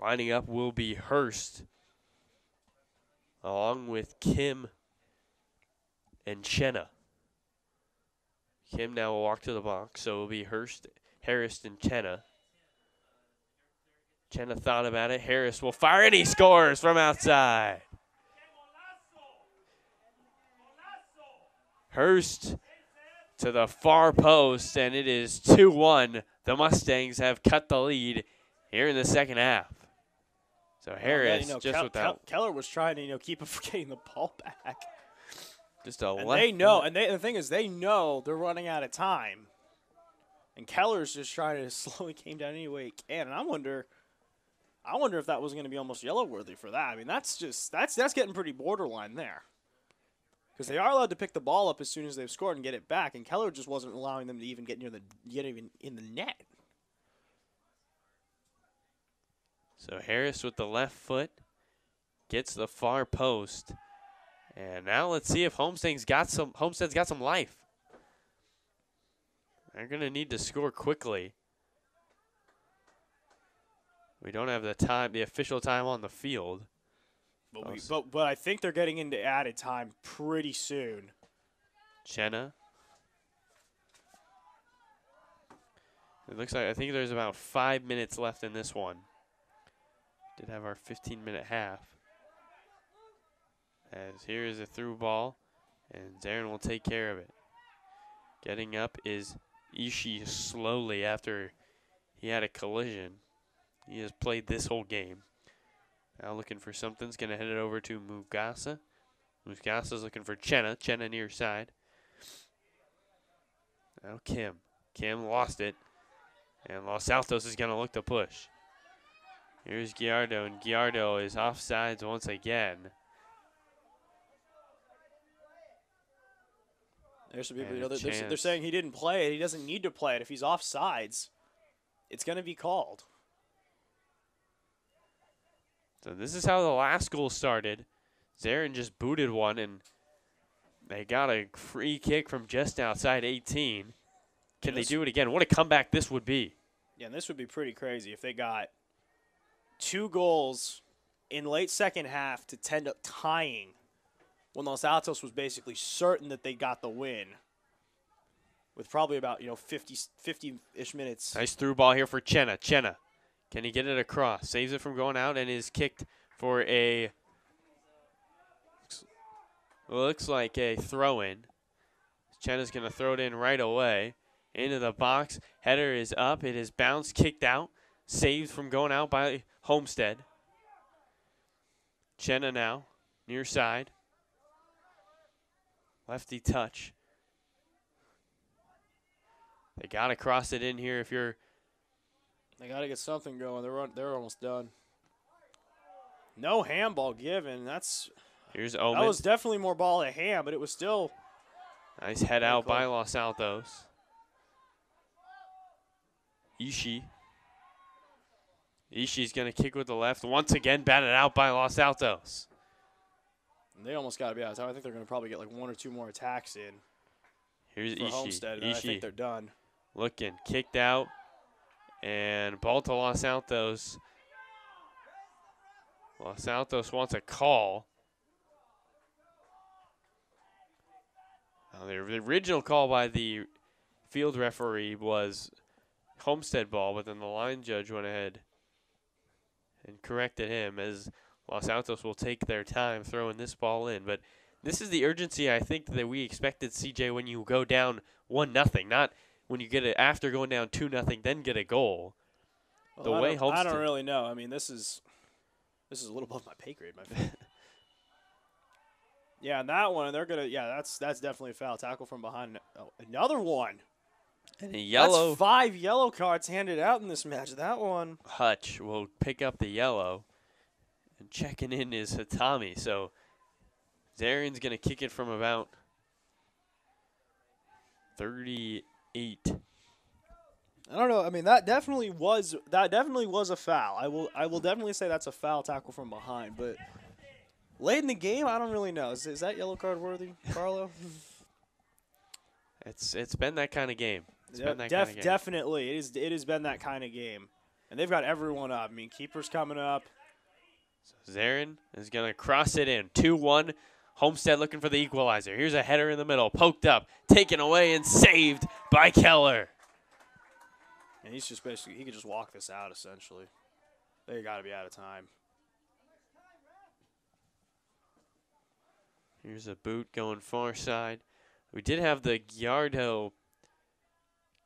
Speaker 1: Lining up will be Hurst, along with Kim and Chenna. Kim now will walk to the box, so it will be Hurst, Harris, and Chenna. Jenna thought about it. Harris will fire, and he scores from outside. Hurst to the far post, and it is 2-1. The Mustangs have cut the lead here in the second half. So Harris just without.
Speaker 3: Keller was trying to keep him from getting the ball back.
Speaker 1: Just a
Speaker 3: And
Speaker 1: left.
Speaker 3: they know, and the thing is, they know they're running out of time. And Keller's just trying to slow the game down any way he can. And I wonder if that was going to be almost yellow worthy for that. I mean, that's getting pretty borderline there. Because they are allowed to pick the ball up as soon as they've scored and get it back, and Keller just wasn't allowing them to even get even in the net.
Speaker 1: So Harris with the left foot gets the far post. And now let's see if Homestead's got some life. They're going to need to score quickly. We don't have the official time on the field.
Speaker 3: But I think they're getting into added time pretty soon.
Speaker 1: Jenna. It looks like, I think there's about 5 minutes left in this one. Did have our 15-minute half. As here is a through ball, and Zarin will take care of it. Getting up is Ishii slowly after he had a collision. He has played this whole game. Now looking for something. He's going to head it over to Mugasa. Mugasa's looking for Chenna. Chenna near side. Now Kim. Kim lost it. And Los Altos is going to look to push. Here's Giardo, and Giardo is offsides once again.
Speaker 3: There's some people, they're saying he didn't play it. He doesn't need to play it. If he's offsides, it's going to be called.
Speaker 1: So this is how the last goal started. Zarin just booted one, and they got a free kick from just outside 18. Can they do it again? What a comeback this would be.
Speaker 3: Yeah, and this would be pretty crazy if they got 2 goals in late second half to end up tying when Los Altos was basically certain that they got the win with probably about 50-ish minutes.
Speaker 1: Nice through ball here for Chenna. Chenna, can he get it across? Saves it from going out and is kicked for a, looks like a throw-in. Chenna's going to throw it in right away into the box. Header is up. It is bounced, kicked out, saved from going out by Homestead. Chenna now, near side. Lefty touch. They got to cross it in here if you're.
Speaker 3: They got to get something going. They're almost done. No handball given.
Speaker 1: Here's Omen.
Speaker 3: That was definitely more ball at hand, but it was still.
Speaker 1: Nice head out by Los Altos. Ishii. Ishii's going to kick with the left. Once again, batted out by Los Altos.
Speaker 3: They almost got to be out of time. I think they're going to probably get like 1 or 2 more attacks in.
Speaker 1: Here's
Speaker 3: for
Speaker 1: Ishii.
Speaker 3: Homestead, and I think they're done.
Speaker 1: Looking, kicked out, and ball to Los Altos. Los Altos wants a call. Now, the original call by the field referee was Homestead ball, but then the line judge went ahead and corrected him as Los Altos will take their time throwing this ball in. But this is the urgency I think that we expected, CJ, when you go down 1-0, not when you get it after going down 2-0, then get a goal.
Speaker 3: Well, I don't really know. I mean, this is a little above my pay grade, my friend. Yeah, and that one, that's definitely a foul. Tackle from behind. Oh, another one.
Speaker 1: And a yellow.
Speaker 3: That's 5 yellow cards handed out in this match. That one.
Speaker 1: Hutch will pick up the yellow. And checking in is Hatami. So Zarin's going to kick it from about 38.
Speaker 3: I don't know. I mean, that definitely was a foul. I will definitely say that's a foul tackle from behind. But late in the game, I don't really know. Is that yellow card worthy, Carlo?
Speaker 1: It's been that kind of game.
Speaker 3: Definitely, it has been that kind of game, and they've got everyone up. I mean, keeper's coming up.
Speaker 1: So Zarin is going to cross it in. 2-1. Homestead looking for the equalizer. Here's a header in the middle. Poked up. Taken away and saved by Keller.
Speaker 3: And he's just basically, he could just walk this out, essentially. They got to be out of time.
Speaker 1: Here's a boot going far side. We did have the Gallardo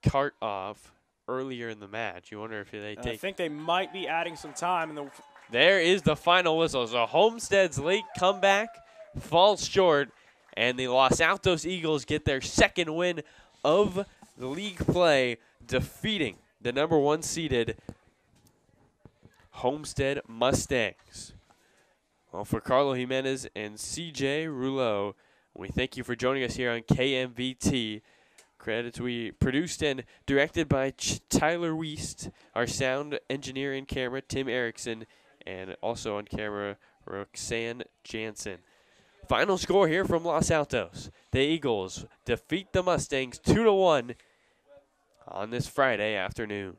Speaker 1: cart off earlier in the match. You wonder if they
Speaker 3: I
Speaker 1: take.
Speaker 3: think they might be adding some time.
Speaker 1: There is the final whistle. So Homestead's late comeback falls short, and the Los Altos Eagles get their second win of the league play, defeating the number 1 seeded Homestead Mustangs. Well, for Carlo Jimenez and CJ Rouleau, we thank you for joining us here on KMVT. Credits we produced and directed by Tyler Wiest, our sound engineer and camera, Tim Erickson, and also on camera, Roxanne Jansen. Final score here from Los Altos. The Eagles defeat the Mustangs 2-1 on this Friday afternoon.